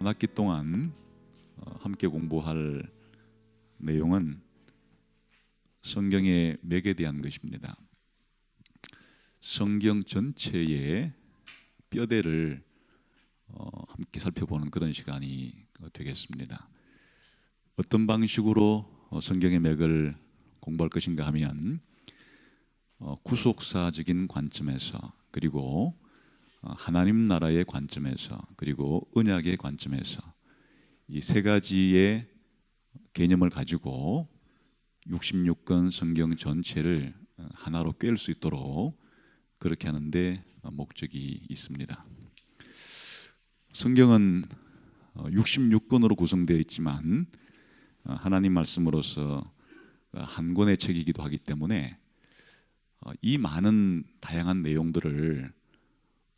한 학기 동안 함께 공부할 내용은 성경의 맥에 대한 것입니다. 성경 전체의 뼈대를 함께 살펴보는 그런 시간이 되겠습니다. 어떤 방식으로 성경의 맥을 공부할 것인가 하면 구속사적인 관점에서, 그리고 하나님 나라의 관점에서, 그리고 언약의 관점에서 이 세 가지의 개념을 가지고 66권 성경 전체를 하나로 꿰을 수 있도록 그렇게 하는데 목적이 있습니다. 성경은 66권으로 구성되어 있지만 하나님 말씀으로서 한 권의 책이기도 하기 때문에 이 많은 다양한 내용들을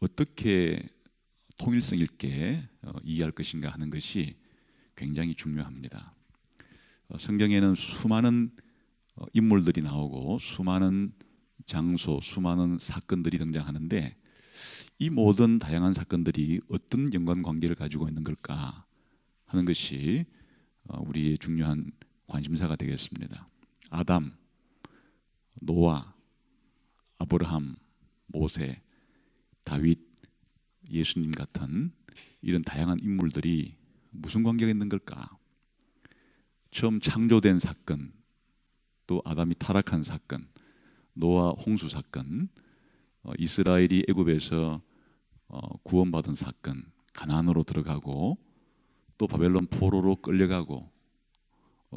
어떻게 통일성 있게 이해할 것인가 하는 것이 굉장히 중요합니다. 성경에는 수많은 인물들이 나오고 수많은 장소, 수많은 사건들이 등장하는데 이 모든 다양한 사건들이 어떤 연관관계를 가지고 있는 걸까 하는 것이 우리의 중요한 관심사가 되겠습니다. 아담, 노아, 아브라함, 모세, 다윗, 예수님 같은 이런 다양한 인물들이 무슨 관계가 있는 걸까? 처음 창조된 사건, 또 아담이 타락한 사건, 노아 홍수 사건, 이스라엘이 애굽에서 구원받은 사건, 가나안으로 들어가고 또 바벨론 포로로 끌려가고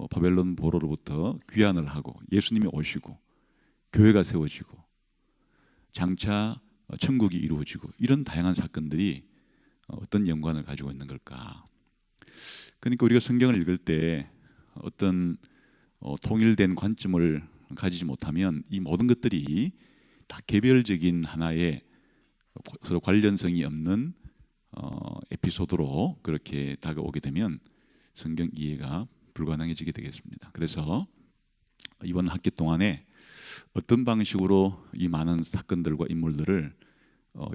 바벨론 포로로부터 귀환을 하고 예수님이 오시고 교회가 세워지고 장차 천국이 이루어지고 이런 다양한 사건들이 어떤 연관을 가지고 있는 걸까? 그러니까 우리가 성경을 읽을 때 어떤 통일된 관점을 가지지 못하면 이 모든 것들이 다 개별적인 하나의 서로 관련성이 없는 에피소드로 그렇게 다가오게 되면 성경 이해가 불가능해지게 되겠습니다. 그래서 이번 학기 동안에 어떤 방식으로 이 많은 사건들과 인물들을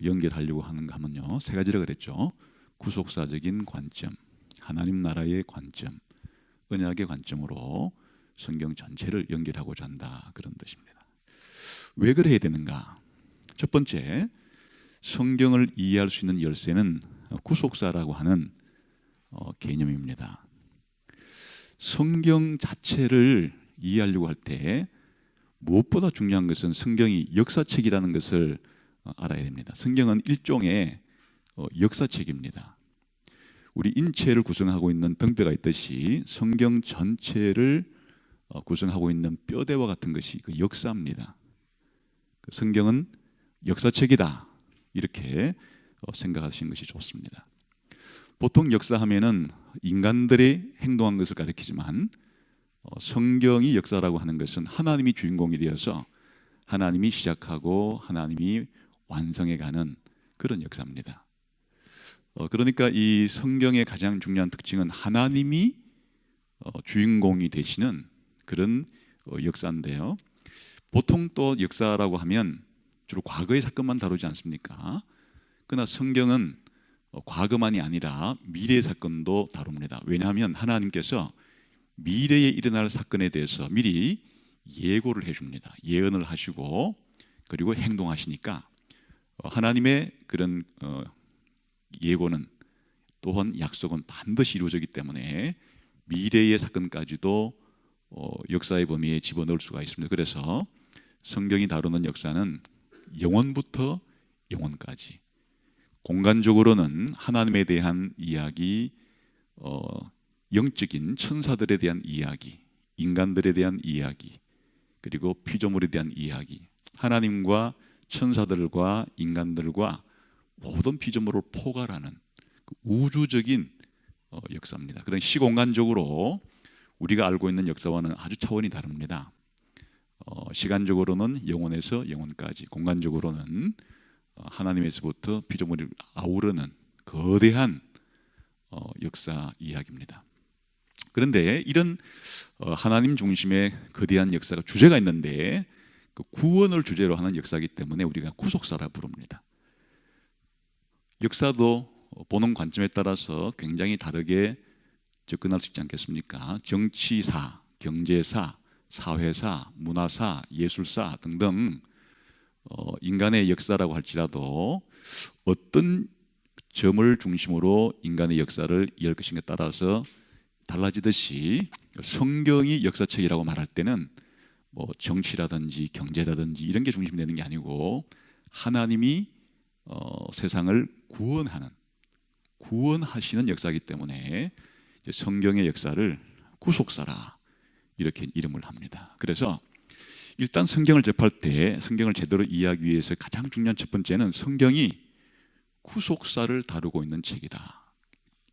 연결하려고 하는가 하면요, 세 가지라 그랬죠. 구속사적인 관점, 하나님 나라의 관점, 언약의 관점으로 성경 전체를 연결하고자 한다, 그런 뜻입니다. 왜 그래야 되는가? 첫 번째, 성경을 이해할 수 있는 열쇠는 구속사라고 하는 개념입니다. 성경 자체를 이해하려고 할 때 무엇보다 중요한 것은 성경이 역사책이라는 것을 알아야 됩니다. 성경은 일종의 역사책입니다. 우리 인체를 구성하고 있는 등뼈가 있듯이 성경 전체를 구성하고 있는 뼈대와 같은 것이 그 역사입니다. 성경은 역사책이다, 이렇게 생각하시는 것이 좋습니다. 보통 역사하면은 인간들이 행동한 것을 가리키지만 성경이 역사라고 하는 것은 하나님이 주인공이 되어서 하나님이 시작하고 하나님이 완성해가는 그런 역사입니다. 그러니까 이 성경의 가장 중요한 특징은 하나님이 주인공이 되시는 그런 역사인데요. 보통 또 역사라고 하면 주로 과거의 사건만 다루지 않습니까? 그러나 성경은 과거만이 아니라 미래의 사건도 다룹니다. 왜냐하면 하나님께서 미래에 일어날 사건에 대해서 미리 예고를 해줍니다. 예언을 하시고 그리고 행동하시니까 하나님의 그런 예고는 또한 약속은 반드시 이루어지기 때문에 미래의 사건까지도 역사의 범위에 집어넣을 수가 있습니다. 그래서 성경이 다루는 역사는 영원부터 영원까지, 공간적으로는 하나님에 대한 이야기, 영적인 천사들에 대한 이야기, 인간들에 대한 이야기, 그리고 피조물에 대한 이야기, 하나님과 천사들과 인간들과 모든 피조물을 포괄하는 그 우주적인 역사입니다. 그런 시공간적으로 우리가 알고 있는 역사와는 아주 차원이 다릅니다. 시간적으로는 영원에서 영원까지, 공간적으로는 하나님에서부터 피조물을 아우르는 거대한 역사 이야기입니다. 그런데 이런 하나님 중심의 거대한 역사가 주제가 있는데 그 구원을 주제로 하는 역사이기 때문에 우리가 구속사라 부릅니다. 역사도 보는 관점에 따라서 굉장히 다르게 접근할 수 있지 않겠습니까? 정치사, 경제사, 사회사, 문화사, 예술사 등등 인간의 역사라고 할지라도 어떤 점을 중심으로 인간의 역사를 이해할 것인가에 따라서 달라지듯이 성경이 역사책이라고 말할 때는 뭐 정치라든지 경제라든지 이런 게 중심이 되는 게 아니고 하나님이 세상을 구원하시는 역사이기 때문에 성경의 역사를 구속사라 이렇게 이름을 합니다. 그래서 일단 성경을 접할 때 성경을 제대로 이해하기 위해서 가장 중요한 첫 번째는 성경이 구속사를 다루고 있는 책이다.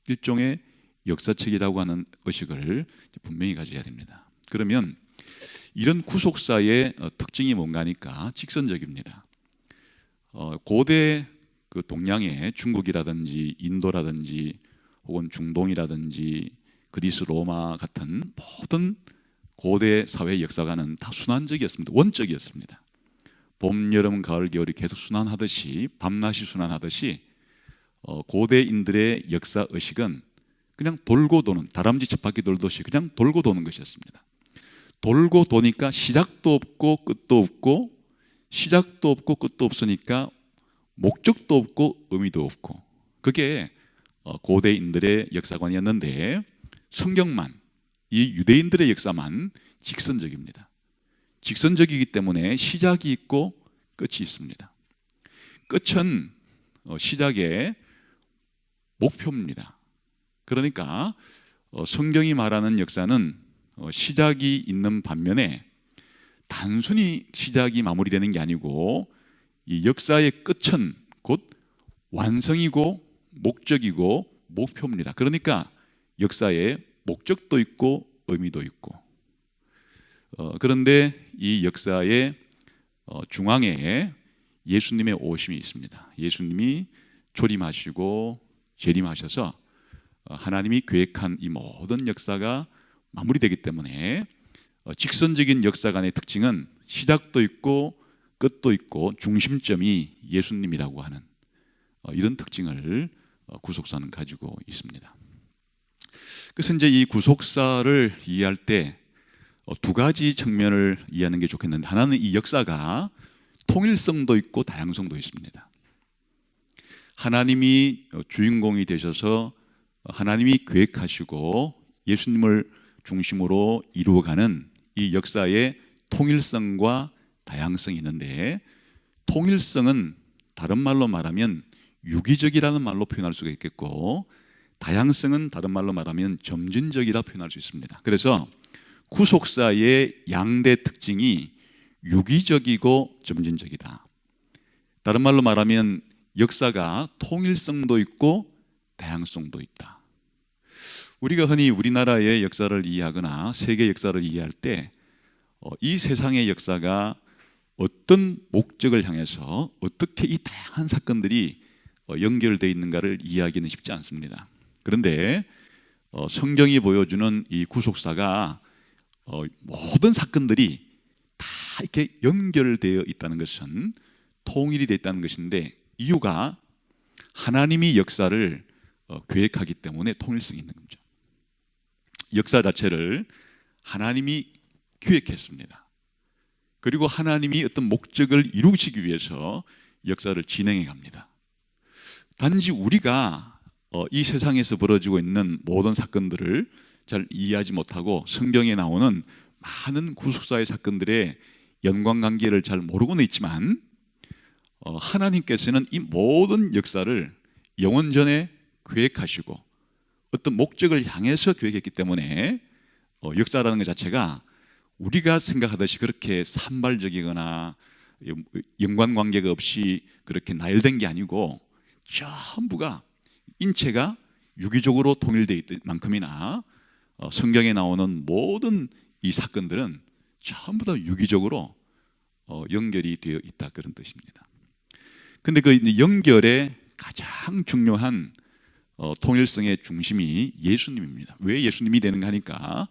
일종의 역사책이라고 하는 의식을 분명히 가져야 됩니다. 그러면 이런 구속사의 특징이 뭔가 하니까 직선적입니다. 고대 그 동양의 중국이라든지 인도라든지 혹은 중동이라든지 그리스 로마 같은 모든 고대 사회 역사가는 다 순환적이었습니다. 원적이었습니다. 봄, 여름, 가을, 겨울이 계속 순환하듯이 밤낮이 순환하듯이 고대인들의 역사 의식은 그냥 돌고 도는 다람쥐 쳇바퀴 돌듯이 그냥 돌고 도는 것이었습니다. 돌고 도니까 시작도 없고 끝도 없고 시작도 없고 끝도 없으니까 목적도 없고 의미도 없고 그게 고대인들의 역사관이었는데 성경만 이 유대인들의 역사만 직선적입니다. 직선적이기 때문에 시작이 있고 끝이 있습니다. 끝은 시작의 목표입니다. 그러니까 성경이 말하는 역사는 시작이 있는 반면에 단순히 시작이 마무리되는 게 아니고 이 역사의 끝은 곧 완성이고 목적이고 목표입니다. 그러니까 역사에 목적도 있고 의미도 있고 그런데 이 역사의 중앙에 예수님의 오심이 있습니다. 예수님이 조림하시고 재림하셔서 하나님이 계획한 이 모든 역사가 마무리되기 때문에 직선적인 역사관의 특징은 시작도 있고 끝도 있고 중심점이 예수님이라고 하는 이런 특징을 구속사는 가지고 있습니다. 그래서 이제 이 구속사를 이해할 때 두 가지 측면을 이해하는 게 좋겠는데 하나는 이 역사가 통일성도 있고 다양성도 있습니다. 하나님이 주인공이 되셔서 하나님이 계획하시고 예수님을 중심으로 이루어가는 이 역사의 통일성과 다양성이 있는데 통일성은 다른 말로 말하면 유기적이라는 말로 표현할 수가 있겠고 다양성은 다른 말로 말하면 점진적이라 표현할 수 있습니다. 그래서 구속사의 양대 특징이 유기적이고 점진적이다. 다른 말로 말하면 역사가 통일성도 있고 다양성도 있다. 우리가 흔히 우리나라의 역사를 이해하거나 세계 역사를 이해할 때 이 세상의 역사가 어떤 목적을 향해서 어떻게 이 다양한 사건들이 연결되어 있는가를 이해하기는 쉽지 않습니다. 그런데 성경이 보여주는 이 구속사가 모든 사건들이 다 이렇게 연결되어 있다는 것은 통일이 되어 있다는 것인데 이유가 하나님이 역사를 계획하기 때문에 통일성이 있는 거죠. 역사 자체를 하나님이 기획했습니다. 그리고 하나님이 어떤 목적을 이루시기 위해서 역사를 진행해 갑니다. 단지 우리가 이 세상에서 벌어지고 있는 모든 사건들을 잘 이해하지 못하고 성경에 나오는 많은 구속사의 사건들의 연관관계를 잘 모르고는 있지만 하나님께서는 이 모든 역사를 영원전에 계획하시고 어떤 목적을 향해서 계획했기 때문에 역사라는 것 자체가 우리가 생각하듯이 그렇게 산발적이거나 연관관계가 없이 그렇게 나열된 게 아니고 전부가 인체가 유기적으로 통일되어 있을 만큼이나 성경에 나오는 모든 이 사건들은 전부 다 유기적으로 연결이 되어 있다 그런 뜻입니다. 근데 그 연결의 가장 중요한 통일성의 중심이 예수님입니다. 왜 예수님이 되는가 하니까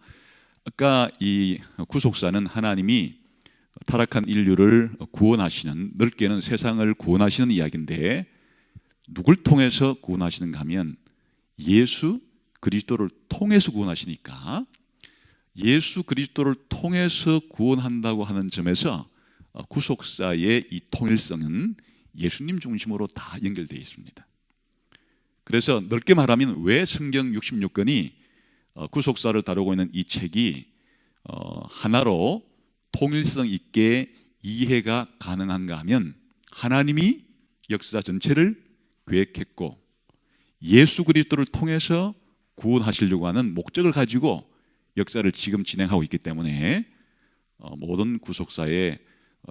아까 이 구속사는 하나님이 타락한 인류를 구원하시는 넓게는 세상을 구원하시는 이야기인데 누굴 통해서 구원하시는가 하면 예수 그리스도를 통해서 구원하시니까 예수 그리스도를 통해서 구원한다고 하는 점에서 구속사의 이 통일성은 예수님 중심으로 다 연결되어 있습니다. 그래서 넓게 말하면 왜 성경 66권이 구속사를 다루고 있는 이 책이 하나로 통일성 있게 이해가 가능한가 하면 하나님이 역사 전체를 계획했고 예수 그리스도를 통해서 구원하시려고 하는 목적을 가지고 역사를 지금 진행하고 있기 때문에 모든 구속사의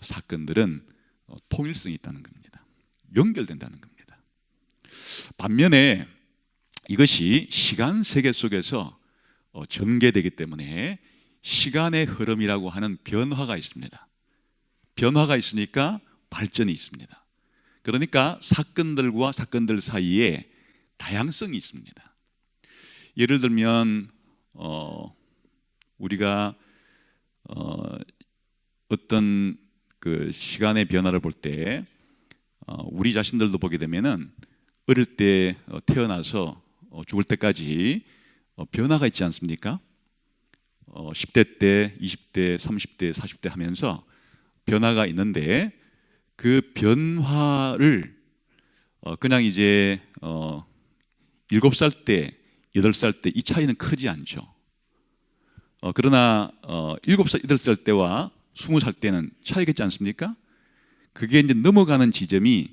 사건들은 통일성이 있다는 겁니다. 연결된다는 겁니다. 반면에 이것이 시간 세계 속에서 전개되기 때문에 시간의 흐름이라고 하는 변화가 있습니다. 변화가 있으니까 발전이 있습니다. 그러니까 사건들과 사건들 사이에 다양성이 있습니다. 예를 들면 우리가 어떤 그 시간의 변화를 볼 때 우리 자신들도 보게 되면은 어릴 때 태어나서 죽을 때까지 변화가 있지 않습니까? 10대 때, 20대, 30대, 40대 하면서 변화가 있는데 그 변화를 그냥 이제 7살 때, 8살 때 이 차이는 크지 않죠. 그러나 7살, 8살 때와 20살 때는 차이가 있지 않습니까? 그게 이제 넘어가는 지점이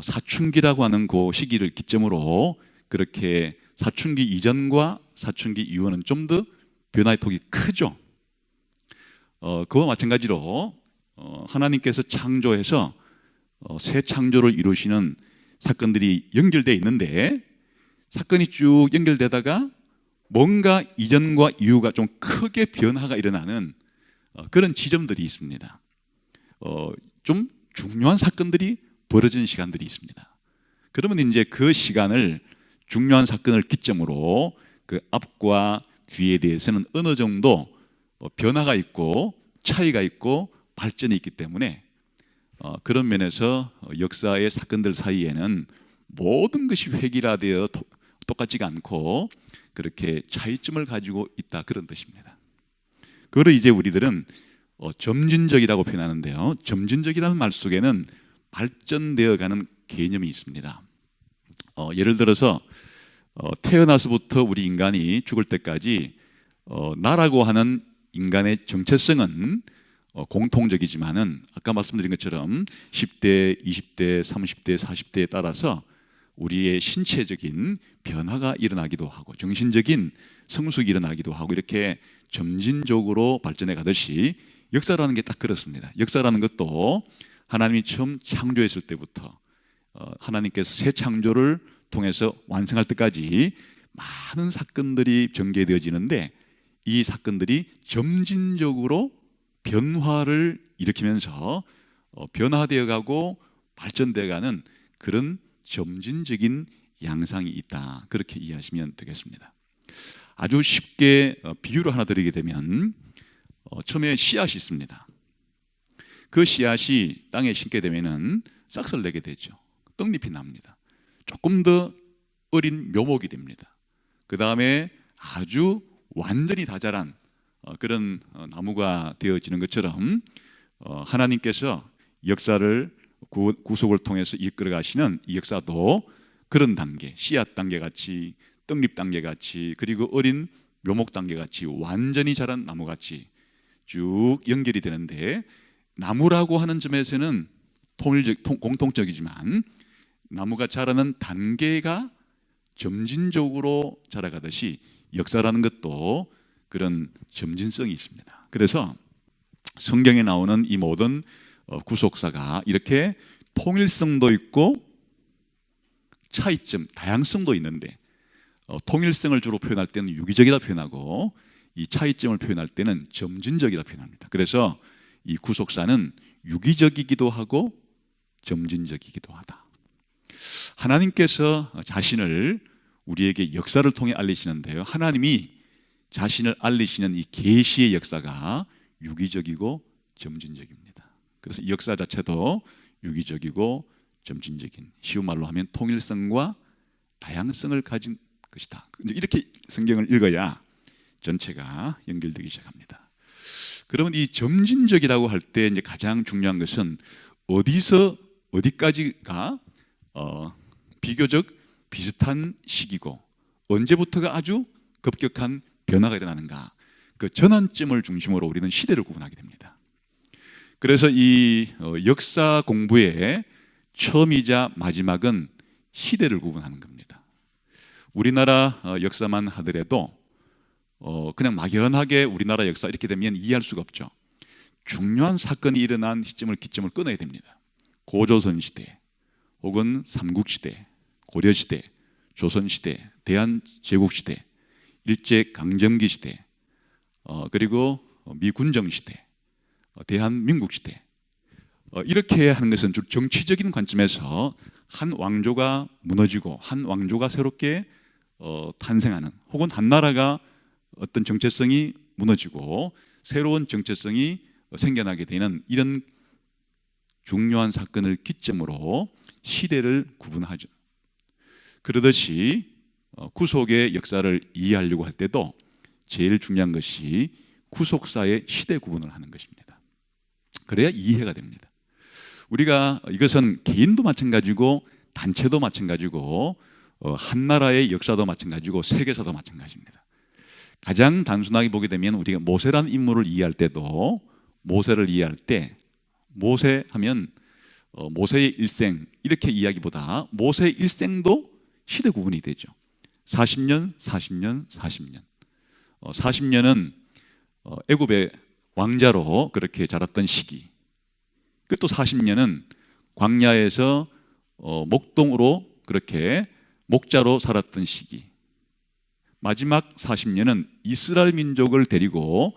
사춘기라고 하는 그 시기를 기점으로 그렇게 사춘기 이전과 사춘기 이후는 좀 더 변화의 폭이 크죠. 그와 마찬가지로 하나님께서 창조해서 새 창조를 이루시는 사건들이 연결되어 있는데 사건이 쭉 연결되다가 뭔가 이전과 이후가 좀 크게 변화가 일어나는 그런 지점들이 있습니다. 좀 중요한 사건들이 벌어지는 시간들이 있습니다. 그러면 이제 그 시간을 중요한 사건을 기점으로 그 앞과 뒤에 대해서는 어느 정도 변화가 있고 차이가 있고 발전이 있기 때문에 그런 면에서 역사의 사건들 사이에는 모든 것이 획일화되어 똑같지가 않고 그렇게 차이점을 가지고 있다 그런 뜻입니다. 그걸 이제 우리들은 점진적이라고 표현하는데요. 점진적이라는 말 속에는 발전되어가는 개념이 있습니다. 예를 들어서 태어나서부터 우리 인간이 죽을 때까지 나라고 하는 인간의 정체성은 공통적이지만은 아까 말씀드린 것처럼 10대, 20대, 30대, 40대에 따라서 우리의 신체적인 변화가 일어나기도 하고 정신적인 성숙이 일어나기도 하고 이렇게 점진적으로 발전해 가듯이 역사라는 게 딱 그렇습니다. 역사라는 것도 하나님이 처음 창조했을 때부터 하나님께서 새 창조를 통해서 완성할 때까지 많은 사건들이 전개되어지는데 이 사건들이 점진적으로 변화를 일으키면서 변화되어 가고 발전되어 가는 그런 점진적인 양상이 있다. 그렇게 이해하시면 되겠습니다. 아주 쉽게 비유를 하나 드리게 되면 처음에 씨앗이 있습니다. 그 씨앗이 땅에 심게 되면은 싹을 내게 되죠. 떡잎이 납니다. 조금 더 어린 묘목이 됩니다. 그 다음에 아주 완전히 다 자란 그런 나무가 되어지는 것처럼 하나님께서 역사를 구속을 통해서 이끌어 가시는 이 역사도 그런 단계, 씨앗 단계 같이 떡잎 단계 같이 그리고 어린 묘목 단계 같이 완전히 자란 나무 같이 쭉 연결이 되는데 나무라고 하는 점에서는 공통적이지만 나무가 자라는 단계가 점진적으로 자라가듯이 역사라는 것도 그런 점진성이 있습니다. 그래서 성경에 나오는 이 모든 구속사가 이렇게 통일성도 있고 차이점, 다양성도 있는데 통일성을 주로 표현할 때는 유기적이라 표현하고 이 차이점을 표현할 때는 점진적이라 표현합니다. 그래서 이 구속사는 유기적이기도 하고 점진적이기도 하다. 하나님께서 자신을 우리에게 역사를 통해 알리시는데요. 하나님이 자신을 알리시는 이 계시의 역사가 유기적이고 점진적입니다. 그래서 이 역사 자체도 유기적이고 점진적인, 쉬운 말로 하면 통일성과 다양성을 가진 것이다. 이렇게 성경을 읽어야 전체가 연결되기 시작합니다. 그러면 이 점진적이라고 할 때 이제 가장 중요한 것은 어디서 어디까지가 비교적 비슷한 시기고 언제부터가 아주 급격한 변화가 일어나는가, 그 전환점을 중심으로 우리는 시대를 구분하게 됩니다. 그래서 이 역사 공부의 처음이자 마지막은 시대를 구분하는 겁니다. 우리나라 역사만 하더라도 그냥 막연하게 우리나라 역사 이렇게 되면 이해할 수가 없죠. 중요한 사건이 일어난 시점을 기점을 끊어야 됩니다. 고조선 시대 혹은 삼국시대, 고려시대, 조선시대, 대한제국시대, 일제강점기 시대, 그리고 미군정시대, 대한민국시대, 이렇게 하는 것은 주로 정치적인 관점에서 한 왕조가 무너지고 한 왕조가 새롭게 탄생하는, 혹은 한 나라가 어떤 정체성이 무너지고 새로운 정체성이 생겨나게 되는 이런 중요한 사건을 기점으로 시대를 구분하죠. 그러듯이 구속의 역사를 이해하려고 할 때도 제일 중요한 것이 구속사의 시대 구분을 하는 것입니다. 그래야 이해가 됩니다. 우리가 이것은 개인도 마찬가지고 단체도 마찬가지고 한 나라의 역사도 마찬가지고 세계사도 마찬가지입니다. 가장 단순하게 보게 되면 우리가 모세라는 인물을 이해할 때도, 모세를 이해할 때 모세 하면 모세의 일생 이렇게 이야기보다 모세의 일생도 시대 구분이 되죠. 40년, 40년, 40년. 40년은 애굽의 왕자로 그렇게 자랐던 시기. 또 40년은 광야에서 목동으로 그렇게 목자로 살았던 시기. 마지막 40년은 이스라엘 민족을 데리고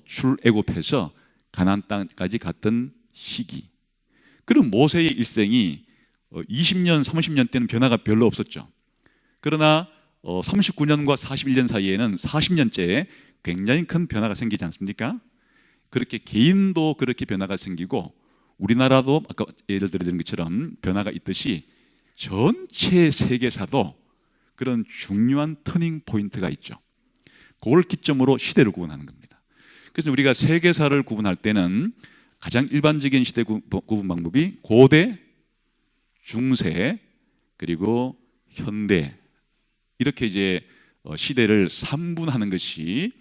출애굽해서 가나안 땅까지 갔던 시기. 그럼 모세의 일생이 20년, 30년 때는 변화가 별로 없었죠. 그러나 39년과 41년 사이에는 40년째에 굉장히 큰 변화가 생기지 않습니까? 그렇게 개인도 그렇게 변화가 생기고 우리나라도 아까 예를 들은 것처럼 변화가 있듯이 전체 세계사도 그런 중요한 터닝 포인트가 있죠. 그걸 기점으로 시대를 구분하는 겁니다. 그래서 우리가 세계사를 구분할 때는 가장 일반적인 시대 구분 방법이 고대, 중세, 그리고 현대, 이렇게 이제 시대를 3분하는 것이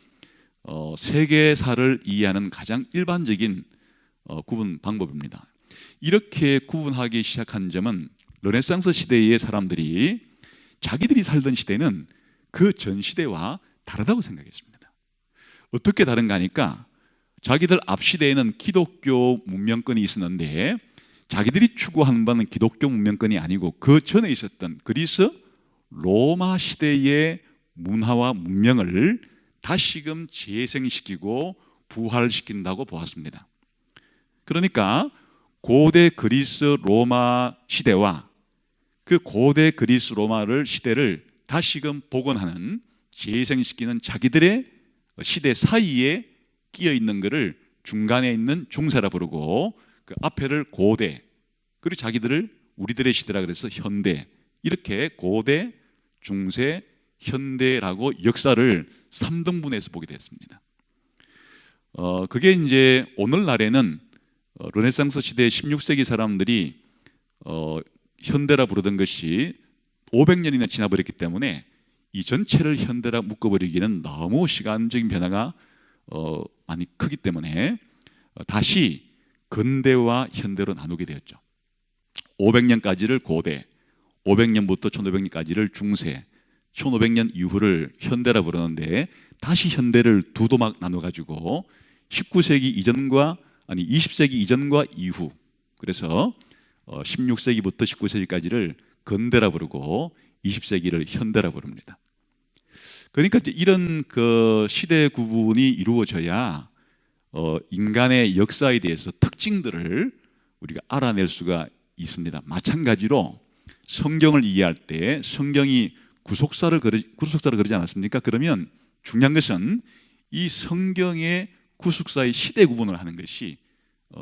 세계사를 이해하는 가장 일반적인 구분 방법입니다. 이렇게 구분하기 시작한 점은 르네상스 시대의 사람들이 자기들이 살던 시대는 그 전 시대와 다르다고 생각했습니다. 어떻게 다른가 하니까 자기들 앞 시대에는 기독교 문명권이 있었는데 자기들이 추구하는 바는 기독교 문명권이 아니고 그 전에 있었던 그리스 로마 시대의 문화와 문명을 다시금 재생시키고 부활시킨다고 보았습니다. 그러니까 고대 그리스 로마 시대와 그 고대 그리스 로마를 시대를 다시금 복원하는, 재생시키는 자기들의 시대 사이에 끼어 있는 것을 중간에 있는 중세라 부르고 그 앞에를 고대, 그리고 자기들을 우리들의 시대라 그래서 현대, 이렇게 고대, 중세, 현대라고 역사를 3등분해서 보게 됐습니다. 그게 이제 오늘날에는 르네상스 시대 16세기 사람들이 현대라 부르던 것이 500년이나 지나버렸기 때문에 이 전체를 현대라 묶어버리기는 너무 시간적인 변화가 많이 크기 때문에 다시 근대와 현대로 나누게 되었죠. 500년까지를 고대, 500년부터 1500년까지를 중세, 1500년 이후를 현대라 부르는데 다시 현대를 두 도막 나눠가지고 19세기 이전과 20세기 이전과 이후, 그래서 16세기부터 19세기까지를 근대라 부르고 20세기를 현대라 부릅니다. 그러니까 이런 그 시대 구분이 이루어져야 인간의 역사에 대해서 특징들을 우리가 알아낼 수가 있습니다. 마찬가지로 성경을 이해할 때 성경이 구속사를 그러지 않았습니까? 그러면 중요한 것은 이 성경의 구속사의 시대 구분을 하는 것이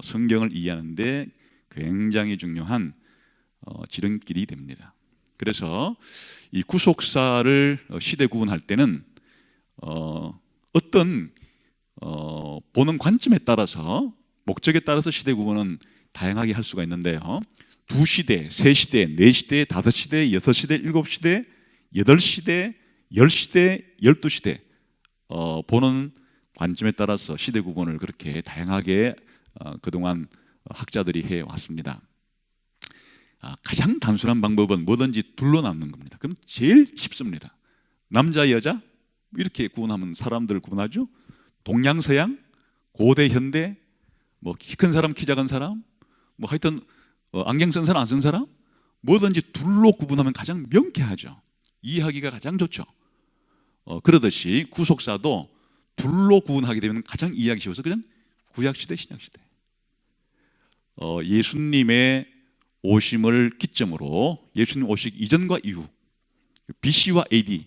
성경을 이해하는데 굉장히 중요한 지름길이 됩니다. 그래서 이 구속사를 시대 구분할 때는 어떤 보는 관점에 따라서, 목적에 따라서 시대 구분은 다양하게 할 수가 있는데요. 2시대, 3시대, 4시대, 5시대, 6시대, 7시대, 8시대, 10시대, 12시대 보는 관점에 따라서 시대 구분을 그렇게 다양하게 그동안 학자들이 해왔습니다. 가장 단순한 방법은 뭐든지 둘로 나누는 겁니다. 그럼 제일 쉽습니다. 남자, 여자 이렇게 구분하면 사람들 구분하죠. 동양, 서양, 고대, 현대, 뭐 키 큰 사람, 키 작은 사람, 뭐 하여튼 안경 쓴 사람, 안 쓴 사람, 뭐든지 둘로 구분하면 가장 명쾌하죠. 이해하기가 가장 좋죠. 그러듯이 구속사도 둘로 구분하게 되면 가장 이해하기 쉬워서 그냥 구약시대, 신약시대, 예수님의 오심을 기점으로 예수님 오시기 이전과 이후, BC와 AD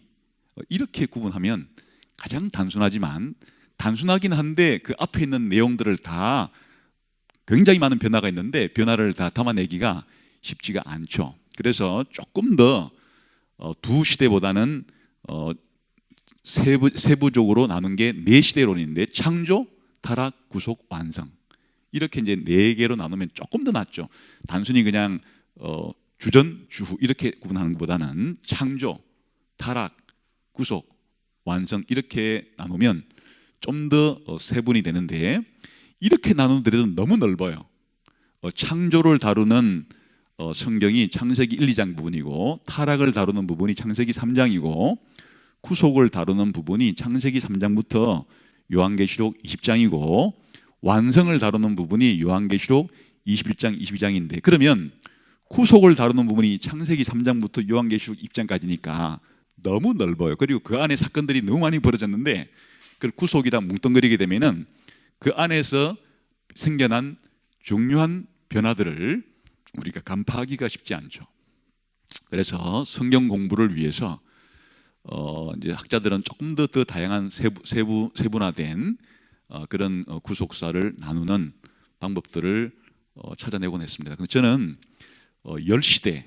이렇게 구분하면 가장 단순하지만, 단순하긴 한데 그 앞에 있는 내용들을 다 굉장히 많은 변화가 있는데 변화를 다 담아내기가 쉽지가 않죠. 그래서 조금 더 두 시대보다는 세부적으로 나눈 게 네 시대론인데, 창조, 타락, 구속, 완성 이렇게 이제 네 개로 나누면 조금 더 낫죠. 단순히 그냥 주전, 주후 이렇게 구분하는 것보다는 창조, 타락, 구속, 완성 이렇게 나누면 좀 더 세분이 되는데, 이렇게 나누더라도 너무 넓어요. 창조를 다루는 성경이 창세기 1, 2장 부분이고, 타락을 다루는 부분이 창세기 3장이고, 구속을 다루는 부분이 창세기 3장부터 요한계시록 20장이고, 완성을 다루는 부분이 요한계시록 21장, 22장인데, 그러면 구속을 다루는 부분이 창세기 3장부터 요한계시록 20장까지니까 너무 넓어요. 그리고 그 안에 사건들이 너무 많이 벌어졌는데, 그 구속이랑 뭉뚱그리게 되면은 그 안에서 생겨난 중요한 변화들을 우리가 간파하기가 쉽지 않죠. 그래서 성경 공부를 위해서 이제 학자들은 조금 더 다양한 세분화된 그런 구속사를 나누는 방법들을 찾아내곤 했습니다. 근데 저는 10시대,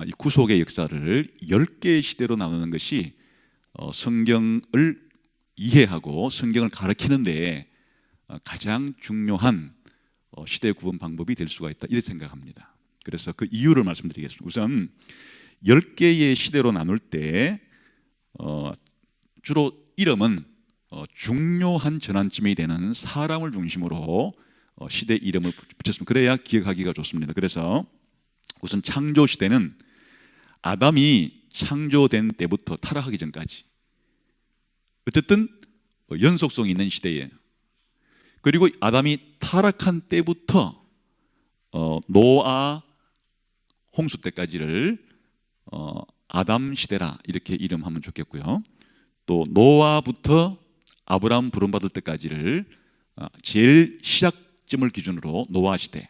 이 구속의 역사를 10개의 시대로 나누는 것이 성경을 이해하고 성경을 가르치는 데 가장 중요한 시대 구분 방법이 될 수가 있다, 이렇게 생각합니다. 그래서 그 이유를 말씀드리겠습니다. 우선 10개의 시대로 나눌 때 주로 이름은 중요한 전환점이 되는 사람을 중심으로 시대 이름을 붙였습니다. 그래야 기억하기가 좋습니다. 그래서 우선 창조 시대는 아담이 창조된 때부터 타락하기 전까지, 어쨌든 연속성이 있는 시대예요. 그리고 아담이 타락한 때부터 노아 홍수 때까지를 아담 시대라 이렇게 이름하면 좋겠고요. 또 노아부터 아브라함 부름받을 때까지를 제일 시작점을 기준으로 노아 시대,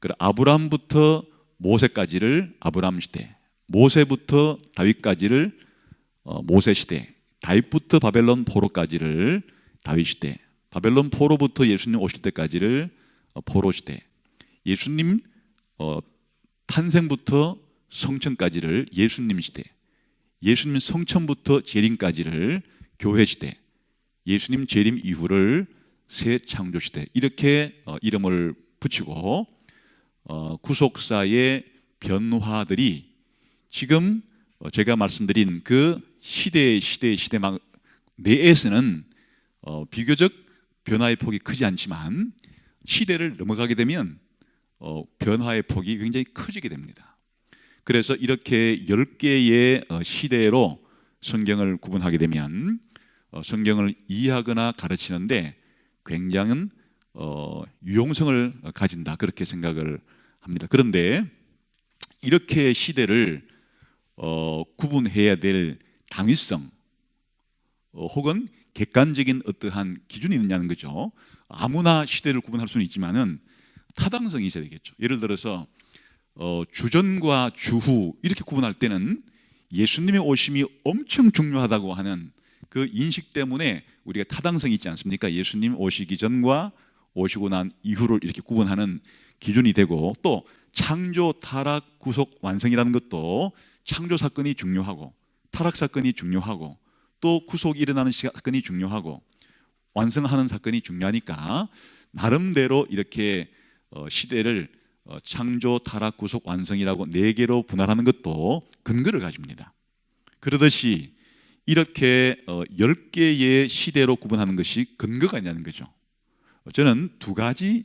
그리고 아브라함부터 모세까지를 아브라함 시대, 모세부터 다윗까지를 모세 시대, 다윗부터 바벨론 포로까지를 다윗 시대, 바벨론 포로부터 예수님 오실 때까지를 포로 시대, 예수님 탄생부터 성천까지를 예수님 시대, 예수님 성천부터 재림까지를 교회 시대, 예수님 재림 이후를 새 창조 시대, 이렇게 이름을 붙이고 구속사의 변화들이 지금 제가 말씀드린 그 시대막 내에서는 비교적 변화의 폭이 크지 않지만, 시대를 넘어가게 되면 변화의 폭이 굉장히 커지게 됩니다. 그래서 이렇게 10개의 시대로 성경을 구분하게 되면 성경을 이해하거나 가르치는데 굉장한 유용성을 가진다, 그렇게 생각을 합니다. 그런데 이렇게 시대를 구분해야 될 당위성 혹은 객관적인 어떠한 기준이 있느냐는 거죠. 아무나 시대를 구분할 수는 있지만은 타당성이 있어야 되겠죠. 예를 들어서 주전과 주후 이렇게 구분할 때는 예수님의 오심이 엄청 중요하다고 하는 그 인식 때문에 우리가 타당성이 있지 않습니까? 예수님 오시기 전과 오시고 난 이후를 이렇게 구분하는 기준이 되고, 또 창조, 타락, 구속, 완성이라는 것도 창조 사건이 중요하고 타락 사건이 중요하고 또 구속이 일어나는 사건이 중요하고 완성하는 사건이 중요하니까 나름대로 이렇게 시대를 창조, 타락, 구속, 완성이라고 네 개로 분할하는 것도 근거를 가집니다. 그러듯이 이렇게 10개의 시대로 구분하는 것이 근거가 있냐는 거죠. 저는 두 가지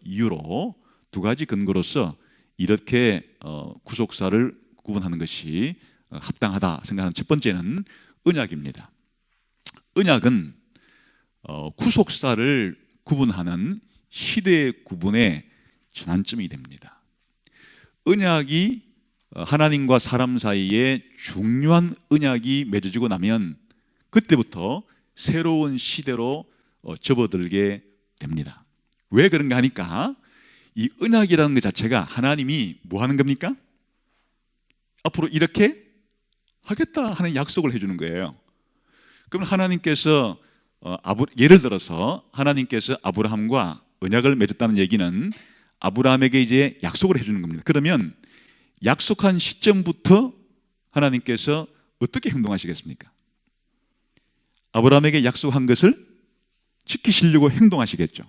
이유로, 두 가지 근거로서 이렇게 구속사를 구분하는 것이 합당하다 생각하는 첫 번째는 언약입니다. 언약은 구속사를 구분하는 시대 구분의 전환점이 됩니다. 언약이 하나님과 사람 사이에 중요한 언약이 맺어지고 나면 그때부터 새로운 시대로 접어들게 됩니다. 왜 그런가 하니까 이 언약이라는 것 자체가 하나님이 뭐 하는 겁니까? 앞으로 이렇게 하겠다 하는 약속을 해주는 거예요. 그럼 하나님께서 예를 들어서 하나님께서 아브라함과 언약을 맺었다는 얘기는 아브라함에게 이제 약속을 해주는 겁니다. 그러면 약속한 시점부터 하나님께서 어떻게 행동하시겠습니까? 아브라함에게 약속한 것을 지키시려고 행동하시겠죠.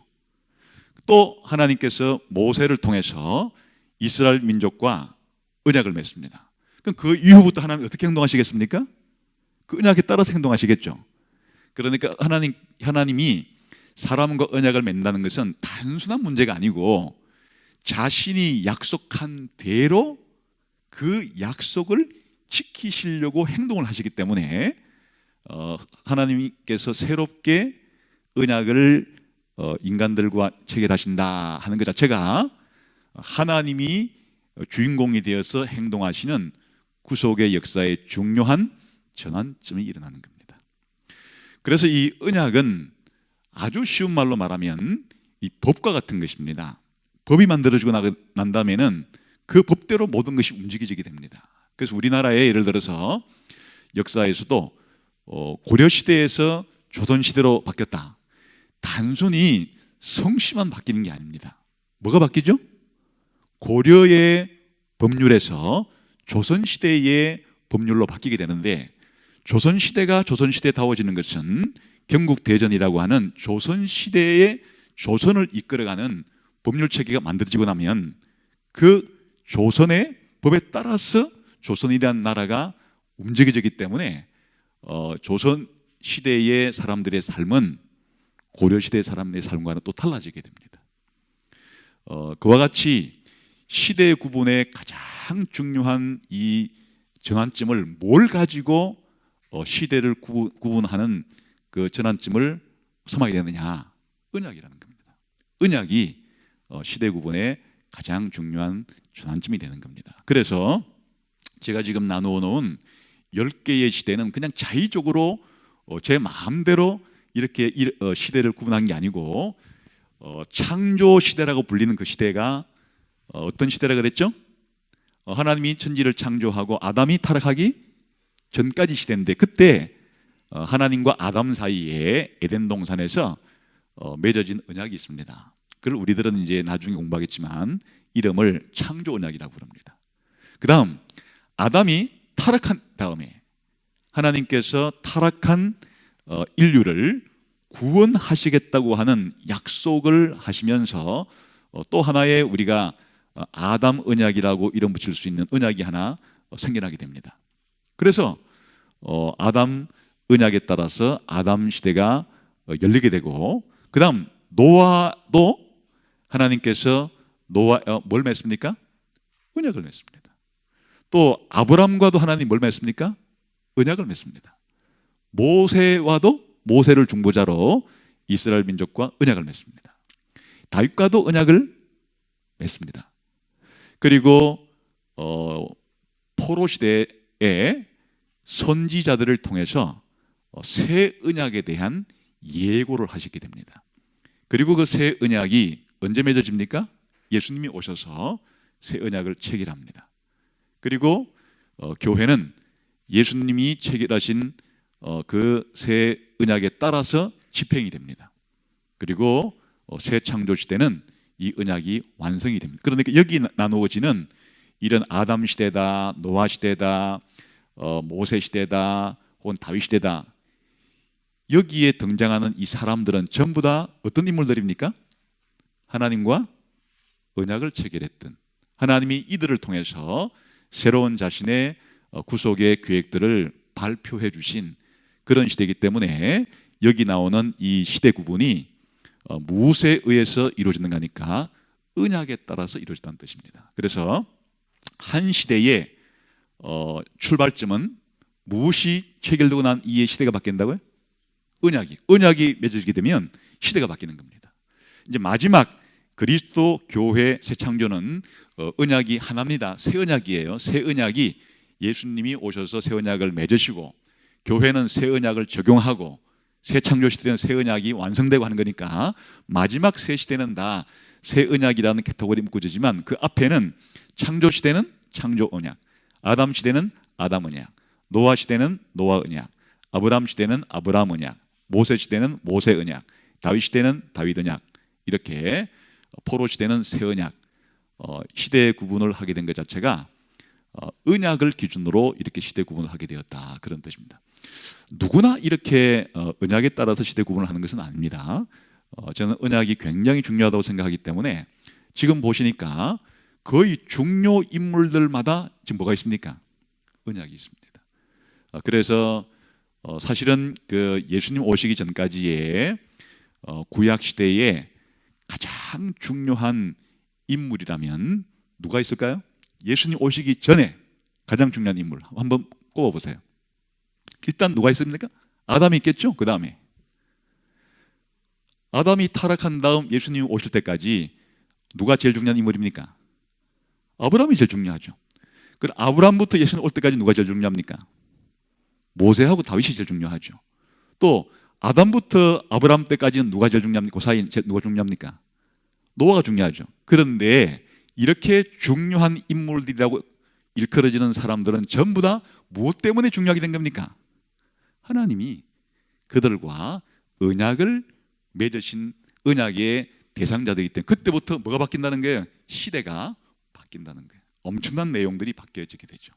또 하나님께서 모세를 통해서 이스라엘 민족과 언약을 맺습니다. 그럼 그 이후부터 하나님 어떻게 행동하시겠습니까? 그 언약에 따라서 행동하시겠죠. 그러니까 하나님이 사람과 언약을 맺는다는 것은 단순한 문제가 아니고 자신이 약속한 대로 그 약속을 지키시려고 행동을 하시기 때문에 하나님께서 새롭게 언약을 인간들과 체결하신다 하는 것 자체가 하나님이 주인공이 되어서 행동하시는 구속의 역사의 중요한 전환점이 일어나는 겁니다. 그래서 이 언약은 아주 쉬운 말로 말하면 이 법과 같은 것입니다. 법이 만들어지고 난 다음에는 그 법대로 모든 것이 움직여지게 됩니다. 그래서 우리나라에 예를 들어서 역사에서도 고려시대에서 조선시대로 바뀌었다. 단순히 성씨만 바뀌는 게 아닙니다. 뭐가 바뀌죠? 고려의 법률에서 조선시대의 법률로 바뀌게 되는데, 조선시대가 조선시대다워지는 것은 경국대전이라고 하는 조선시대의 조선을 이끌어가는 법률체계가 만들어지고 나면 그 조선의 법에 따라서 조선이라는 나라가 움직여지기 때문에 조선시대의 사람들의 삶은 고려시대 사람의 삶과는 또 달라지게 됩니다. 그와 같이 시대 구분의 가장 중요한 이 전환점을 뭘 가지고 시대를 구분하는 그 전환점을 삼아야 되느냐? 언약이라는 겁니다. 언약이 시대 구분의 가장 중요한 전환점이 되는 겁니다. 그래서 제가 지금 나누어 놓은 10개의 시대는 그냥 자의적으로 제 마음대로 이렇게 시대를 구분한 게 아니고 창조 시대라고 불리는 그 시대가 어떤 시대라 그랬죠? 하나님이 천지를 창조하고 아담이 타락하기 전까지 시대인데, 그때 하나님과 아담 사이에 에덴 동산에서 맺어진 언약이 있습니다. 그걸 우리들은 이제 나중에 공부하겠지만 이름을 창조 언약이라고 부릅니다. 그 다음 아담이 타락한 다음에 하나님께서 타락한 인류를 구원하시겠다고 하는 약속을 하시면서 또 하나의 우리가 아담 언약이라고 이름 붙일 수 있는 언약이 하나 생겨나게 됩니다. 그래서 아담 언약에 따라서 아담 시대가 열리게 되고, 그 다음 노아도 하나님께서 뭘 맺습니까? 언약을 맺습니다. 또 아브람과도 하나님 뭘 맺습니까? 언약을 맺습니다. 모세와도 모세를 중보자로 이스라엘 민족과 언약을 맺습니다. 다윗과도 언약을 맺습니다. 그리고 포로 시대에 선지자들을 통해서 새 언약에 대한 예고를 하시게 됩니다. 그리고 그 새 언약이 언제 맺어집니까? 예수님이 오셔서 새 언약을 체결합니다. 그리고 교회는 예수님이 체결하신 그 새 언약에 따라서 집행이 됩니다. 그리고 새 창조 시대는 이 언약이 완성이 됩니다. 그러니까 여기 나누어지는 이런 아담 시대다, 노아 시대다, 모세 시대다, 혹은 다윗 시대다, 여기에 등장하는 이 사람들은 전부 다 어떤 인물들입니까? 하나님과 언약을 체결했던, 하나님이 이들을 통해서 새로운 자신의 구속의 계획들을 발표해 주신 그런 시대이기 때문에 여기 나오는 이 시대 구분이 무엇에 의해서 이루어지는가 하니까 언약에 따라서 이루어진다는 뜻입니다. 그래서 한 시대의 출발점은 무엇이 체결되고 난 이에 시대가 바뀐다고요? 언약이 맺어지게 되면 시대가 바뀌는 겁니다. 이제 마지막 그리스도 교회 새 창조는 언약이 하나입니다. 새 언약이에요. 새 언약이 예수님이 오셔서 새 언약을 맺으시고 교회는 새 언약을 적용하고 새 창조 시대는 새 언약이 완성되고 하는 거니까 마지막 새 시대는 다 새 언약이라는 카테고리 묶어지지만 그 앞에는 창조 시대는 창조 언약, 아담 시대는 아담 언약, 노아 시대는 노아 언약, 아브라함 시대는 아브라함 언약, 모세 시대는 모세 언약, 다윗 시대는 다윗 언약, 이렇게 포로 시대는 새 언약, 시대 구분을 하게 된 것 자체가 언약을 기준으로 이렇게 시대 구분을 하게 되었다, 그런 뜻입니다. 누구나 이렇게 언약에 따라서 시대 구분을 하는 것은 아닙니다. 저는 언약이 굉장히 중요하다고 생각하기 때문에 지금 보시니까 거의 중요 인물들마다 지금 뭐가 있습니까? 언약이 있습니다. 그래서 사실은 그 예수님 오시기 전까지의 구약 시대에 가장 중요한 인물이라면 누가 있을까요? 예수님 오시기 전에 가장 중요한 인물 한번 꼽아보세요. 일단 누가 있습니까? 아담이 있겠죠. 그 다음에 아담이 타락한 다음 예수님이 오실 때까지 누가 제일 중요한 인물입니까? 아브라함이 제일 중요하죠. 그럼 아브라함부터 예수님 올 때까지 누가 제일 중요합니까? 모세하고 다윗이 제일 중요하죠. 또 아담부터 아브라함 때까지는 누가 제일 중요합니까? 그 사이 누가 중요합니까? 노아가 중요하죠. 그런데 이렇게 중요한 인물들이라고 일컬어지는 사람들은 전부 다 무엇 때문에 중요하게 된 겁니까? 하나님이 그들과 언약을 맺으신 언약의 대상자들이기 때문에 그때부터 뭐가 바뀐다는 거예요? 시대가 바뀐다는 거예요. 엄청난 내용들이 바뀌어지게 되죠.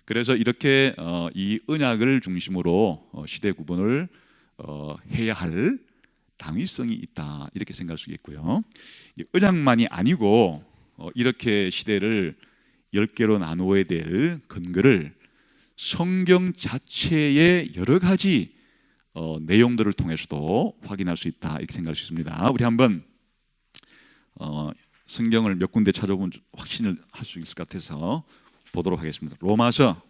그래서 이렇게 이 언약을 중심으로 시대 구분을 해야 할 당위성이 있다, 이렇게 생각할 수 있고요. 언약만이 아니고 이렇게 시대를 10개로 나누어야 될 근거를 성경 자체의 여러 가지 내용들을 통해서도 확인할 수 있다, 이렇게 생각할 수 있습니다. 우리 한번 성경을 몇 군데 찾아보면 확신을 할 수 있을 것 같아서 보도록 하겠습니다. 로마서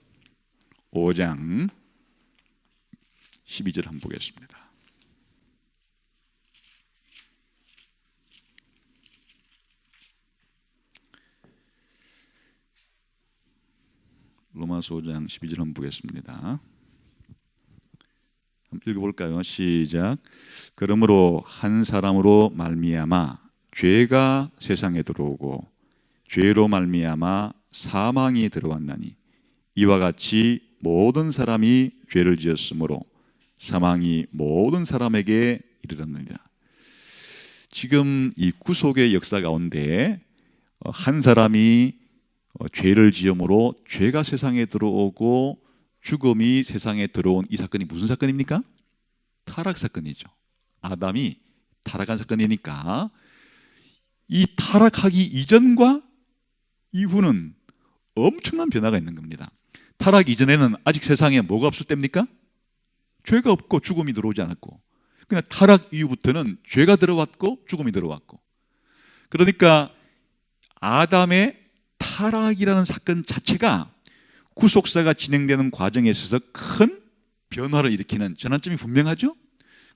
5장 12절 한번 보겠습니다. 로마서 5장 12절 한번 보겠습니다. 한번 읽어볼까요? 시작. 그러므로 한 사람으로 말미암아 죄가 세상에 들어오고 죄로 말미암아 사망이 들어왔나니 이와 같이 모든 사람이 죄를 지었으므로 사망이 모든 사람에게 이르렀느니라. 지금 이 구속의 역사 가운데 한 사람이 죄를 지음으로 죄가 세상에 들어오고 죽음이 세상에 들어온 이 사건이 무슨 사건입니까? 타락 사건이죠. 아담이 타락한 사건이니까 이 타락하기 이전과 이후는 엄청난 변화가 있는 겁니다. 타락 이전에는 아직 세상에 뭐가 없을 때입니까? 죄가 없고 죽음이 들어오지 않았고, 그냥 타락 이후부터는 죄가 들어왔고 죽음이 들어왔고, 그러니까 아담의 타락이라는 사건 자체가 구속사가 진행되는 과정에 있어서 큰 변화를 일으키는 전환점이 분명하죠.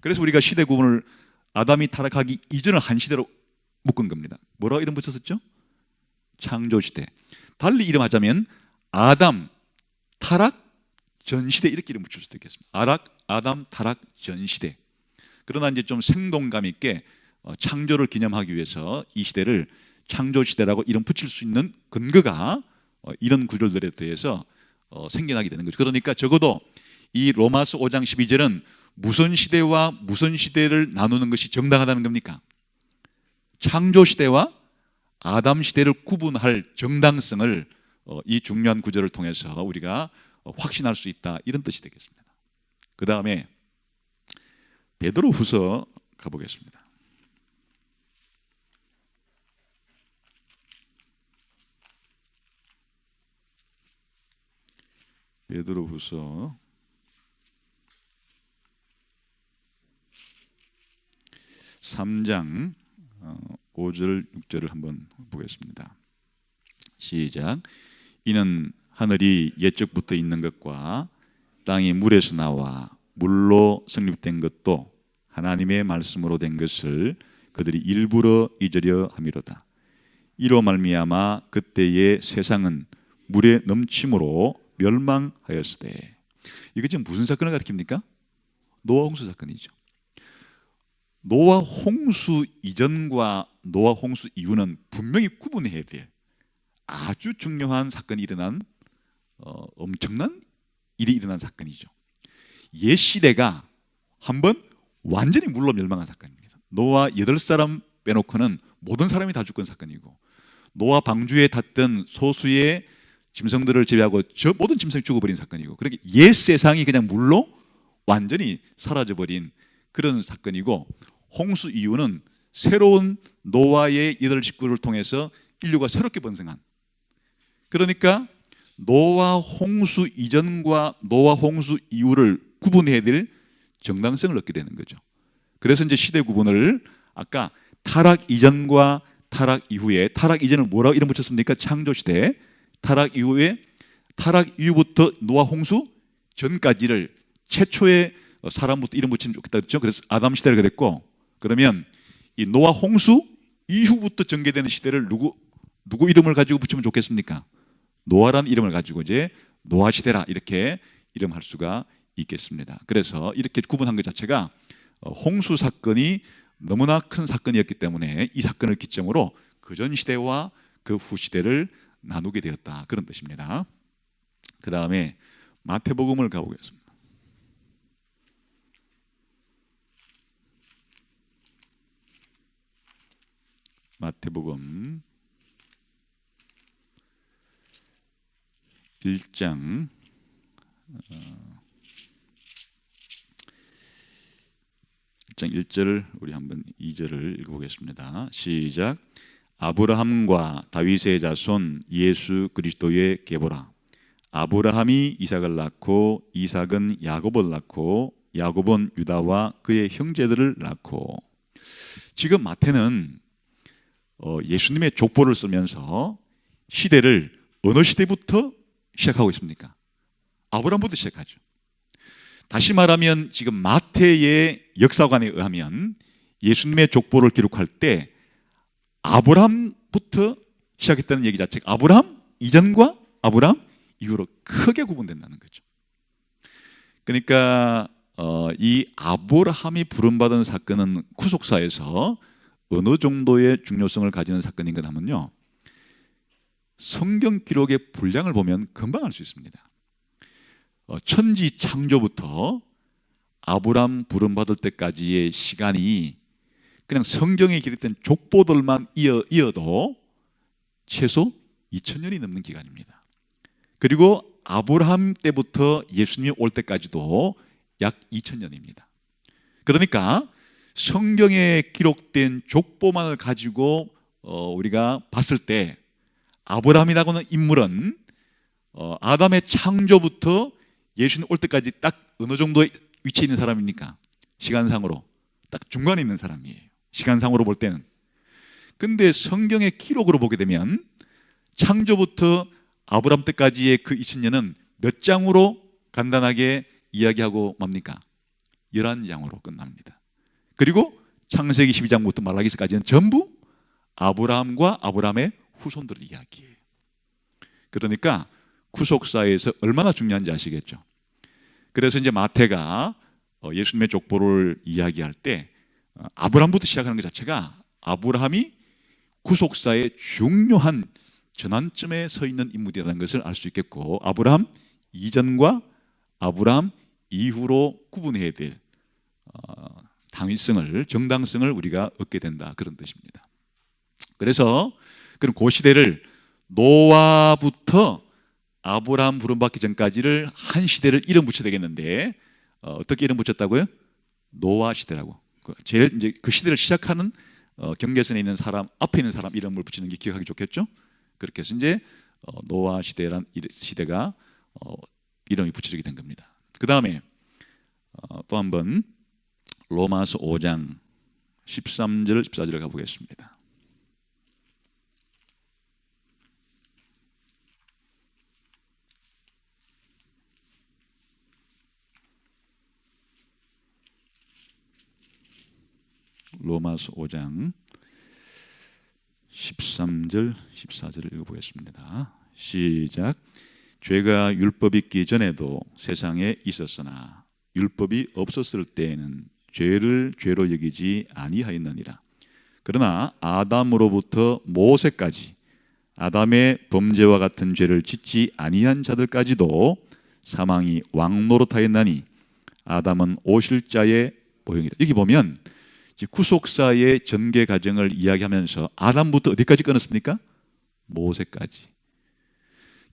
그래서 우리가 시대 구분을 아담이 타락하기 이전을 한 시대로 묶은 겁니다. 뭐라고 이름 붙였었죠? 창조시대. 달리 이름하자면 아담 타락 전시대, 이렇게 이름 붙일 수도 있겠습니다. 아담 타락 전시대. 그러나 이제 좀 생동감 있게 창조를 기념하기 위해서 이 시대를 창조시대라고 이름 붙일 수 있는 근거가 이런 구절들에 대해서 생겨나게 되는 거죠. 그러니까 적어도 이 로마서 5장 12절은 무슨 시대와 무슨 시대를 나누는 것이 정당하다는 겁니까? 창조 시대와 아담 시대를 구분할 정당성을 이 중요한 구절을 통해서 우리가 확신할 수 있다, 이런 뜻이 되겠습니다. 그 다음에 베드로후서 가보겠습니다. 베드로후서 3장 5절 6절을 한번 보겠습니다. 시작. 이는 하늘이 옛적부터 있는 것과 땅이 물에서 나와 물로 성립된 것도 하나님의 말씀으로 된 것을 그들이 일부러 잊으려 함이로다. 이로 말미암아 그때의 세상은 물에 넘침으로 멸망하였으되. 이게 지금 무슨 사건을 가리킵니까? 노아 홍수 사건이죠. 노아 홍수 이전과 노아 홍수 이후는 분명히 구분해야 될 아주 중요한 사건이 일어난 엄청난 일이 일어난 사건이죠. 옛 시대가 한번 완전히 물로 멸망한 사건입니다. 노아 8사람 빼놓고는 모든 사람이 다 죽은 사건이고, 노아 방주에 탔던 소수의 짐승들을 제외하고 저 모든 짐승이 죽어버린 사건이고, 그렇게 옛 세상이 그냥 물로 완전히 사라져버린 그런 사건이고, 홍수 이후는 새로운 노아의 8식구를 통해서 인류가 새롭게 번성한, 그러니까 노아 홍수 이전과 노아 홍수 이후를 구분해야 될 정당성을 얻게 되는 거죠. 그래서 이제 시대 구분을 아까 타락 이전과 타락 이후에, 타락 이전을 뭐라고 이름 붙였습니까? 창조 시대. 타락 이후에, 타락 이후부터 노아 홍수 전까지를 최초의 사람부터 이름 붙이면 좋겠다 그랬죠. 그래서 아담 시대를 그랬고, 그러면 이 노아 홍수 이후부터 전개되는 시대를 누구 이름을 가지고 붙이면 좋겠습니까? 노아라는 이름을 가지고 이제 노아 시대라, 이렇게 이름할 수가 있겠습니다. 그래서 이렇게 구분한 것 자체가 홍수 사건이 너무나 큰 사건이었기 때문에 이 사건을 기점으로 그 전 시대와 그 후 시대를 나누게 되었다, 그런 뜻입니다. 그 다음에 마태복음을 가보겠습니다. 마태복음 1장 1절을 우리 한번 2절을 읽어보겠습니다. 시작. 아브라함과 다윗의 자손 예수 그리스도의 계보라. 아브라함이 이삭을 낳고 이삭은 야곱을 낳고 야곱은 유다와 그의 형제들을 낳고. 지금 마태는 예수님의 족보를 쓰면서 시대를 어느 시대부터 시작하고 있습니까? 아브라함부터 시작하죠. 다시 말하면 지금 마태의 역사관에 의하면 예수님의 족보를 기록할 때 아브라함부터 시작했다는 얘기 자체가 아브라함 이전과 아브라함 이후로 크게 구분된다는 거죠. 그러니까 이 아브라함이 부름받은 사건은 구속사에서 어느 정도의 중요성을 가지는 사건인가 하면요, 성경 기록의 분량을 보면 금방 알 수 있습니다. 천지 창조부터 아브라함 부름받을 때까지의 시간이 그냥 성경에 기록된 족보들만 이어도 최소 2000년이 넘는 기간입니다. 그리고 아브라함 때부터 예수님이 올 때까지도 약 2000년입니다. 그러니까 성경에 기록된 족보만을 가지고 우리가 봤을 때 아브라함이라고 하는 인물은 아담의 창조부터 예수님 올 때까지 딱 어느 정도의 위치에 있는 사람입니까? 시간상으로 딱 중간에 있는 사람이에요. 시간상으로 볼 때는. 근데 성경의 기록으로 보게 되면 창조부터 아브라함 때까지의 그 20년은 몇 장으로 간단하게 이야기하고 맙니까? 11장으로 끝납니다. 그리고 창세기 12장부터 말라기서까지는 전부 아브라함과 아브라함의 후손들의 이야기예요. 그러니까 구속사에서 얼마나 중요한지 아시겠죠? 그래서 이제 마태가 예수님의 족보를 이야기할 때 아브라함부터 시작하는 것 자체가 아브라함이 구속사의 중요한 전환점에 서 있는 인물이라는 것을 알 수 있겠고, 아브라함 이전과 아브라함 이후로 구분해야 될 당위성을, 정당성을 우리가 얻게 된다, 그런 뜻입니다. 그래서 그럼 그 시대를 노아부터 아브라함 부름받기 전까지를 한 시대를 이름 붙여야 되겠는데 어떻게 이름 붙였다고요? 노아 시대라고. 제일 이제 그 시대를 시작하는 경계선에 있는 사람 앞에 있는 사람 이름을 붙이는 게 기억하기 좋겠죠? 그렇게 해서 이제 노아 시대란 시대가 이름이 붙여지게 된 겁니다. 그 다음에 또 한번 로마서 5장 13절 14절을 가보겠습니다. 로마서 5장 13절 14절을 읽어보겠습니다. 시작. 죄가 율법이 있기 전에도 세상에 있었으나 율법이 없었을 때에는 죄를 죄로 여기지 아니하였느니라. 그러나 아담으로부터 모세까지 아담의 범죄와 같은 죄를 짓지 아니한 자들까지도 사망이 왕노릇하였나니 아담은 오실 자의 모형이다. 여기 보면 구속사의 전개 과정을 이야기하면서 아담부터 어디까지 끊었습니까? 모세까지.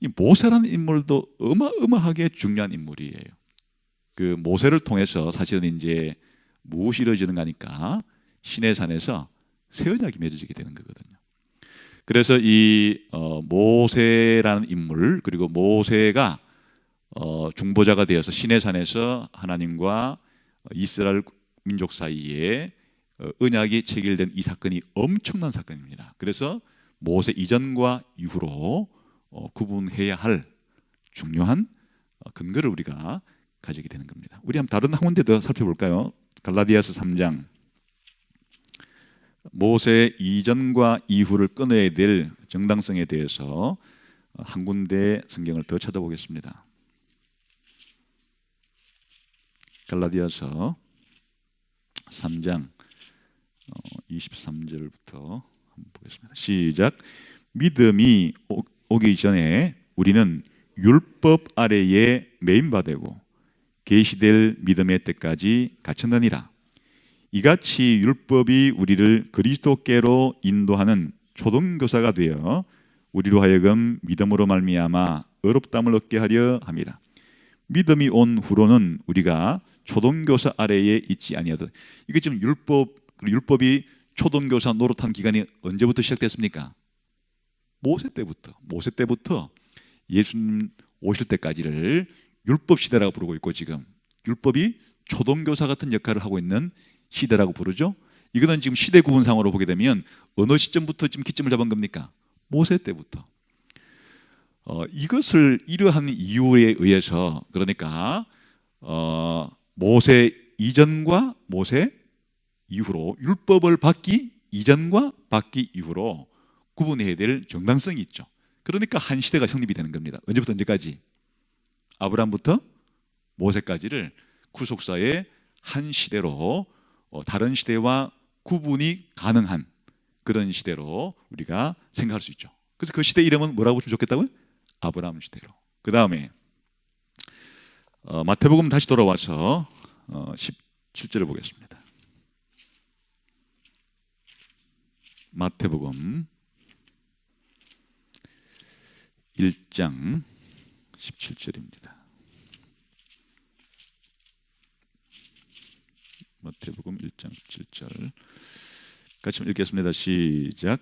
이 모세라는 인물도 어마어마하게 중요한 인물이에요. 그 모세를 통해서 사실은 이제 무엇이 이루어지는 거니까 시내산에서 새 언약이 맺어지게 되는 거거든요. 그래서 이 모세라는 인물 그리고 모세가 중보자가 되어서 시내산에서 하나님과 이스라엘 민족 사이에 언약이 체결된 이 사건이 엄청난 사건입니다. 그래서 모세 이전과 이후로 구분해야 할 중요한 근거를 우리가 가지게 되는 겁니다. 우리 한번 다른 한 군데 더 살펴볼까요? 갈라디아서 3장 모세 이전과 이후를 끊어야 될 정당성에 대해서 한 군데 성경을 더 찾아보겠습니다. 갈라디아서 3장 23절부터 한번 보겠습니다. 시작. 믿음이 오기 전에 우리는 율법 아래에 매인바되고 계시될 믿음의 때까지 갇혔느니라. 이같이 율법이 우리를 그리스도께로 인도하는 초등교사가 되어 우리로 하여금 믿음으로 말미암아 의롭다함을 얻게 하려 함이라. 믿음이 온 후로는 우리가 초등교사 아래에 있지 아니하다. 이게 지금 율법이 초등교사 노릇한 기간이 언제부터 시작됐습니까? 모세 때부터 예수님 오실 때까지를 율법 시대라고 부르고 있고 지금 율법이 초등교사 같은 역할을 하고 있는 시대라고 부르죠. 이거는 지금 시대 구분상으로 보게 되면 어느 시점부터 지금 기점을 잡은 겁니까? 모세 때부터. 이것을 이러한 이유에 의해서 그러니까 모세 이전과 모세 이후로 율법을 받기 이전과 받기 이후로 구분해야 될 정당성이 있죠. 그러니까 한 시대가 성립이 되는 겁니다. 언제부터 언제까지? 아브라함부터 모세까지를 구속사의 한 시대로 다른 시대와 구분이 가능한 그런 시대로 우리가 생각할 수 있죠. 그래서 그 시대 이름은 뭐라고 붙이면 좋겠다고요? 아브라함 시대로. 그 다음에 마태복음 다시 돌아와서 17절을 보겠습니다. 마태복음 1장 17절입니다. 마태복음 1장 17절 같이 읽겠습니다. 시작.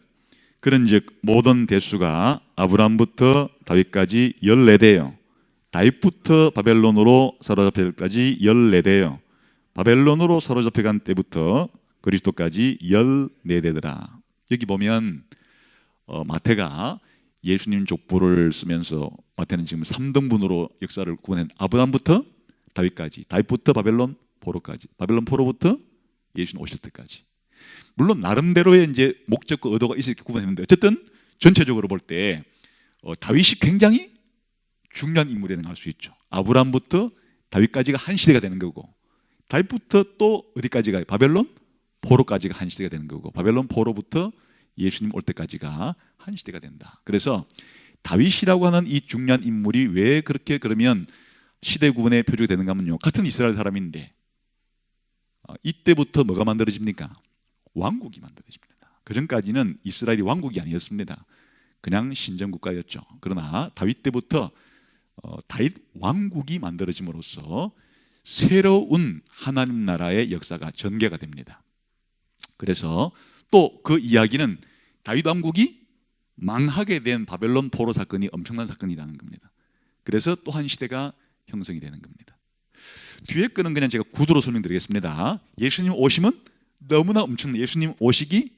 그런즉 모든 대수가 아브라함부터 다윗까지 14대요 다윗부터 바벨론으로 사로잡힐 때까지 14대요 바벨론으로 사로잡혀간 때부터 그리스도까지 14대더라. 여기 보면 마태가 예수님 족보를 쓰면서 마태는 지금 3등분으로 역사를 구분한 아브라함부터 다윗까지, 다윗부터 바벨론 포로까지, 바벨론 포로부터 예수님 오실 때까지. 물론 나름대로의 이제 목적과 의도가 있을 때 구분했는데 어쨌든 전체적으로 볼 때 다윗이 굉장히 중요한 인물이라는 걸 알 수 있죠. 아브라함부터 다윗까지가 한 시대가 되는 거고 다윗부터 또 어디까지가 바벨론 포로까지가 한 시대가 되는 거고 바벨론 포로부터 예수님 올 때까지가 한 시대가 된다. 그래서 다윗이라고 하는 이 중요한 인물이 왜 그렇게 그러면 시대 구분의 표적이 되는가 하면요. 같은 이스라엘 사람인데 이때부터 뭐가 만들어집니까? 왕국이 만들어집니다. 그 전까지는 이스라엘이 왕국이 아니었습니다. 그냥 신정국가였죠. 그러나 다윗 때부터 다윗 왕국이 만들어짐으로써 새로운 하나님 나라의 역사가 전개가 됩니다. 그래서 또 그 이야기는 다윗 왕국이 망하게 된 바벨론 포로 사건이 엄청난 사건이라는 겁니다. 그래서 또 한 시대가 형성이 되는 겁니다. 뒤에 거는 그냥 제가 구도로 설명드리겠습니다. 예수님 오심은 너무나 엄청난, 예수님 오시기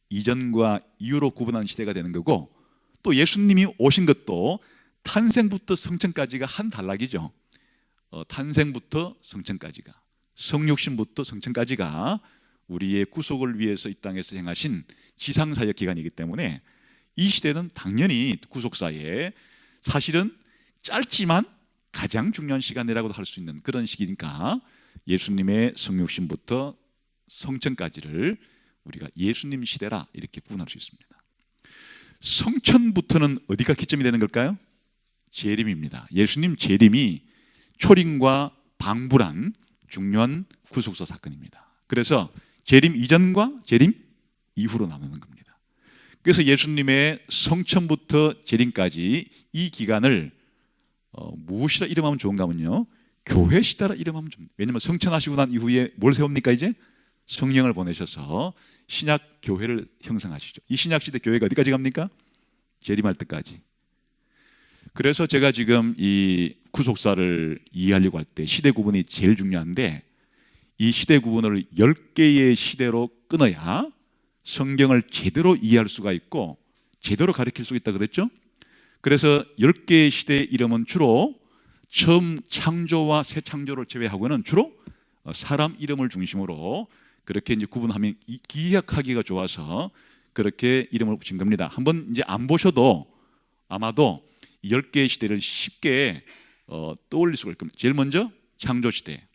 이전과 이후로 구분하는 시대가 되는 거고, 또 예수님이 오신 것도 탄생부터 성천까지가 한 단락이죠. 탄생부터 성천까지가, 성육신부터 성천까지가 우리의 구속을 위해서 이 땅에서 행하신 지상사역 기간이기 때문에 이 시대는 당연히 구속사에 사실은 짧지만 가장 중요한 시간이라고도 할 수 있는 그런 시기니까 예수님의 성육신부터 성천까지를 우리가 예수님 시대라 이렇게 구분할 수 있습니다. 성천부터는 어디가 기점이 되는 걸까요? 재림입니다. 예수님 재림이 초림과 방불한 중요한 구속사 사건입니다. 그래서 재림 이전과 재림 이후로 나누는 겁니다. 그래서 예수님의 성천부터 재림까지 이 기간을 무엇이라 이름하면 좋은가 하면요, 교회 시대라 이름하면 좀. 왜냐하면 성천하시고 난 이후에 뭘 세웁니까? 이제 성령을 보내셔서 신약 교회를 형성하시죠. 이 신약 시대 교회가 어디까지 갑니까? 재림할 때까지. 그래서 제가 지금 이 구속사를 이해하려고 할 때 시대 구분이 제일 중요한데, 이 시대 구분을 10개의 시대로 끊어야 성경을 제대로 이해할 수가 있고 제대로 가르칠 수 있다 그랬죠. 그래서 10개의 시대의 이름은 주로 처음 창조와 새 창조를 제외하고는 주로 사람 이름을 중심으로 그렇게 이제 구분하면 기억하기가 좋아서 그렇게 이름을 붙인 겁니다. 한번 이제 안 보셔도 아마도 10개의 시대를 쉽게 떠올릴 수가 있을 겁니다. 제일 먼저 창조 시대,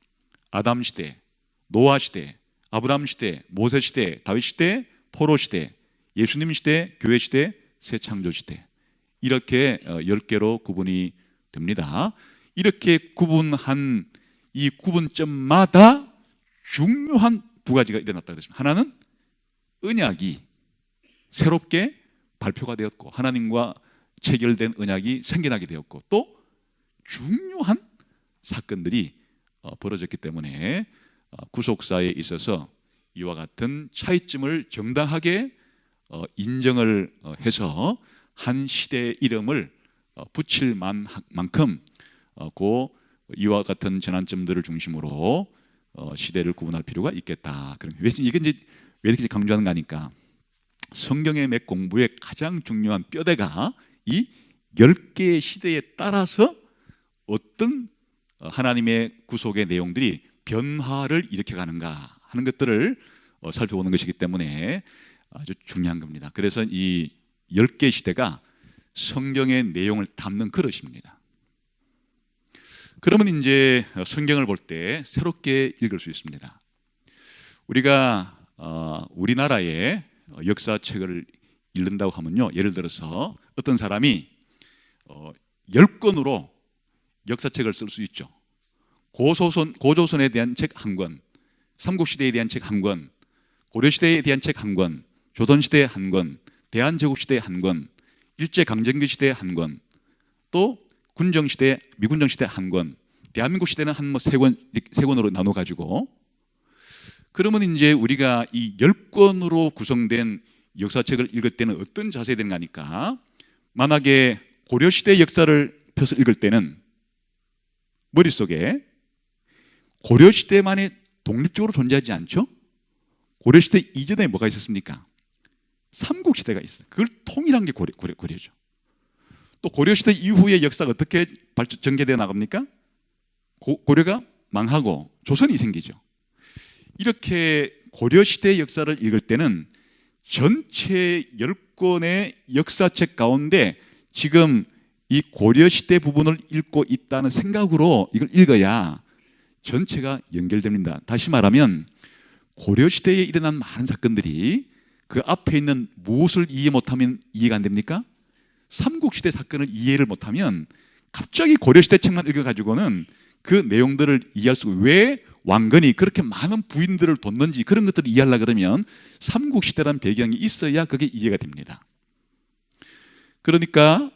아담 시대, 노아 시대, 아브라함 시대, 모세 시대, 다윗 시대, 포로 시대, 예수님 시대, 교회 시대, 새 창조 시대, 이렇게 10개로 구분이 됩니다. 이렇게 구분한 이 구분점마다 중요한 두 가지가 일어났다 그랬습니다. 하나는 언약이 새롭게 발표가 되었고 하나님과 체결된 언약이 생겨나게 되었고, 또 중요한 사건들이 벌어졌기 때문에 구속사에 있어서 이와 같은 차이점을 정당하게 인정을 해서 한 시대의 이름을 붙일 만큼 이와 같은 전환점들을 중심으로 시대를 구분할 필요가 있겠다. 이게 이제 왜 이렇게 강조하는가 하니까 성경의 맥 공부의 가장 중요한 뼈대가 이 10개의 시대에 따라서 어떤 하나님의 구속의 내용들이 변화를 일으켜가는가 하는 것들을 살펴보는 것이기 때문에 아주 중요한 겁니다. 그래서 이 10개 시대가 성경의 내용을 담는 그릇입니다. 그러면 이제 성경을 볼 때 새롭게 읽을 수 있습니다. 우리가 우리나라의 역사책을 읽는다고 하면요, 예를 들어서 어떤 사람이 10권으로 역사책을 쓸 수 있죠. 고조선에 대한 책 한 권, 삼국시대에 대한 책 한 권, 고려시대에 대한 책 한 권, 조선시대 한 권, 대한제국시대 한 권, 일제강점기 시대 한 권, 또 군정시대, 미군정시대 한 권, 대한민국 시대는 한 세 권으로 나눠 가지고, 그러면 이제 우리가 이 10권으로 구성된 역사책을 읽을 때는 어떤 자세가 되는가 하니까, 만약에 고려시대 역사를 펴서 읽을 때는 머릿속에 고려시대만의 독립적으로 존재하지 않죠? 고려시대 이전에 뭐가 있었습니까? 삼국시대가 있어요. 그걸 통일한 게 고려죠. 또 고려시대 이후의 역사가 어떻게 전개되어 나갑니까? 고려가 망하고 조선이 생기죠. 이렇게 고려시대 역사를 읽을 때는 전체 10권의 역사책 가운데 지금 이 고려시대 부분을 읽고 있다는 생각으로 이걸 읽어야 전체가 연결됩니다. 다시 말하면 고려시대에 일어난 많은 사건들이 그 앞에 있는 무엇을 이해 못하면 이해가 안 됩니까? 삼국시대 사건을 이해를 못하면 갑자기 고려시대 책만 읽어가지고는 그 내용들을 이해할 수가, 왜 왕건이 그렇게 많은 부인들을 뒀는지 그런 것들을 이해하려고 그러면 삼국시대라는 배경이 있어야 그게 이해가 됩니다. 그러니까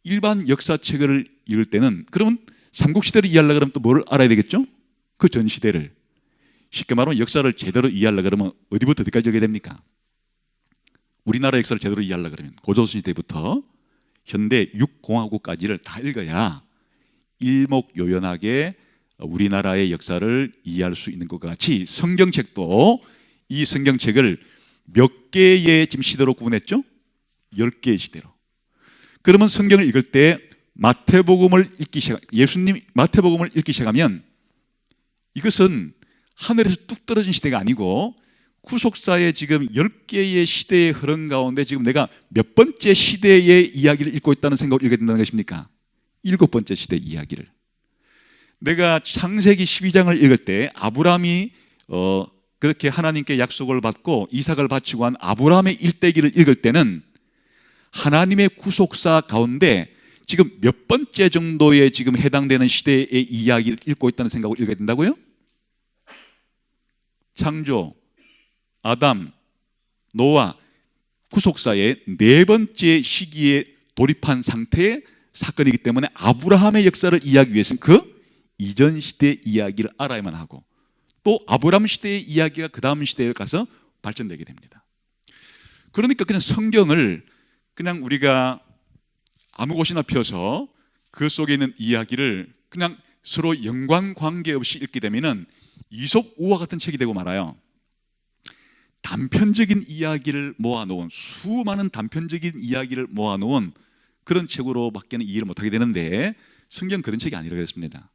일반 역사책을 읽을 때는 그러면 삼국시대를 이해하려고 그러면 또 뭘 알아야 되겠죠? 그 전시대를. 쉽게 말하면 역사를 제대로 이해하려고 그러면 어디부터 어디까지 읽어야 됩니까? 우리나라 역사를 제대로 이해하려고 그러면 고조선시대부터 현대 6공화국까지를 다 읽어야 일목요연하게 우리나라의 역사를 이해할 수 있는 것과 같이 성경책도 이 성경책을 몇 개의 지금 시대로 구분했죠? 10개의 시대로. 그러면 성경을 읽을 때 예수님 마태복음을 읽기 시작하면 이것은 하늘에서 뚝 떨어진 시대가 아니고 구속사의 지금 10개의 시대의 흐름 가운데 지금 내가 몇 번째 시대의 이야기를 읽고 있다는 생각을 읽게 된다는 것입니까? 7번째 시대 이야기를. 내가 창세기 12장을 읽을 때 아브라함이 그렇게 하나님께 약속을 받고 이삭을 바치고 한 아브라함의 일대기를 읽을 때는 하나님의 구속사 가운데 지금 몇 번째 정도에 지금 해당되는 시대의 이야기를 읽고 있다는 생각을 읽게 된다고요? 창조, 아담, 노아, 구속사의 4번째 시기에 돌입한 상태의 사건이기 때문에 아브라함의 역사를 이해하기 위해서는 그 이전 시대 이야기를 알아야만 하고 또 아브라함 시대의 이야기가 그 다음 시대에 가서 발전되게 됩니다. 그러니까 그냥 성경을 그냥 우리가 아무 곳이나 펴서 그 속에 있는 이야기를 그냥 서로 연관 관계없이 읽게 되면은 이솝우화 같은 책이 되고 말아요. 단편적인 이야기를 모아놓은 수많은 단편적인 이야기를 모아놓은 그런 책으로밖에는 이해를 못하게 되는데 성경 그런 책이 아니라고 했습니다.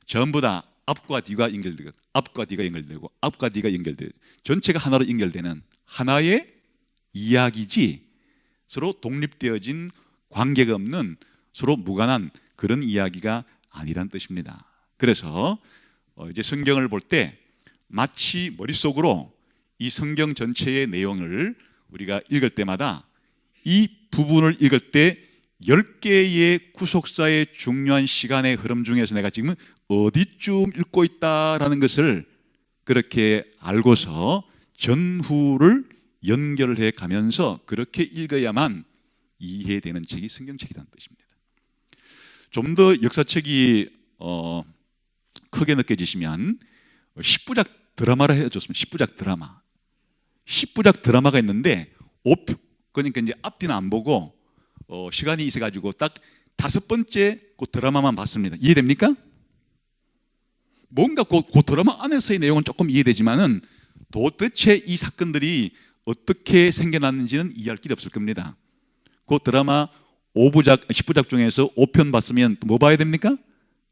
전부 다 앞과 뒤가 연결되고 앞과 뒤가 연결되고 앞과 뒤가 연결되고 전체가 하나로 연결되는 하나의 이야기지 서로 독립되어진 관계가 없는 서로 무관한 그런 이야기가 아니란 뜻입니다. 그래서 이제 성경을 볼 때 마치 머릿속으로 이 성경 전체의 내용을 우리가 읽을 때마다 이 부분을 읽을 때 10개의 구속사의 중요한 시간의 흐름 중에서 내가 지금 어디쯤 읽고 있다라는 것을 그렇게 알고서 전후를 연결해 가면서 그렇게 읽어야만 이해되는 책이 성경책이라는 뜻입니다. 좀 더 역사책이 크게 느껴지시면 10부작 드라마를 해줬습니다. 10부작 드라마. 10부작 드라마가 있는데 그러니까 이제 앞뒤는 안 보고 시간이 있어가지고 딱 5번째 그 드라마만 봤습니다. 이해됩니까? 뭔가 그 드라마 안에서의 내용은 조금 이해되지만은 도대체 이 사건들이 어떻게 생겨났는지는 이해할 길이 없을 겁니다. 그 드라마 10부작 중에서 5편 봤으면 뭐 봐야 됩니까?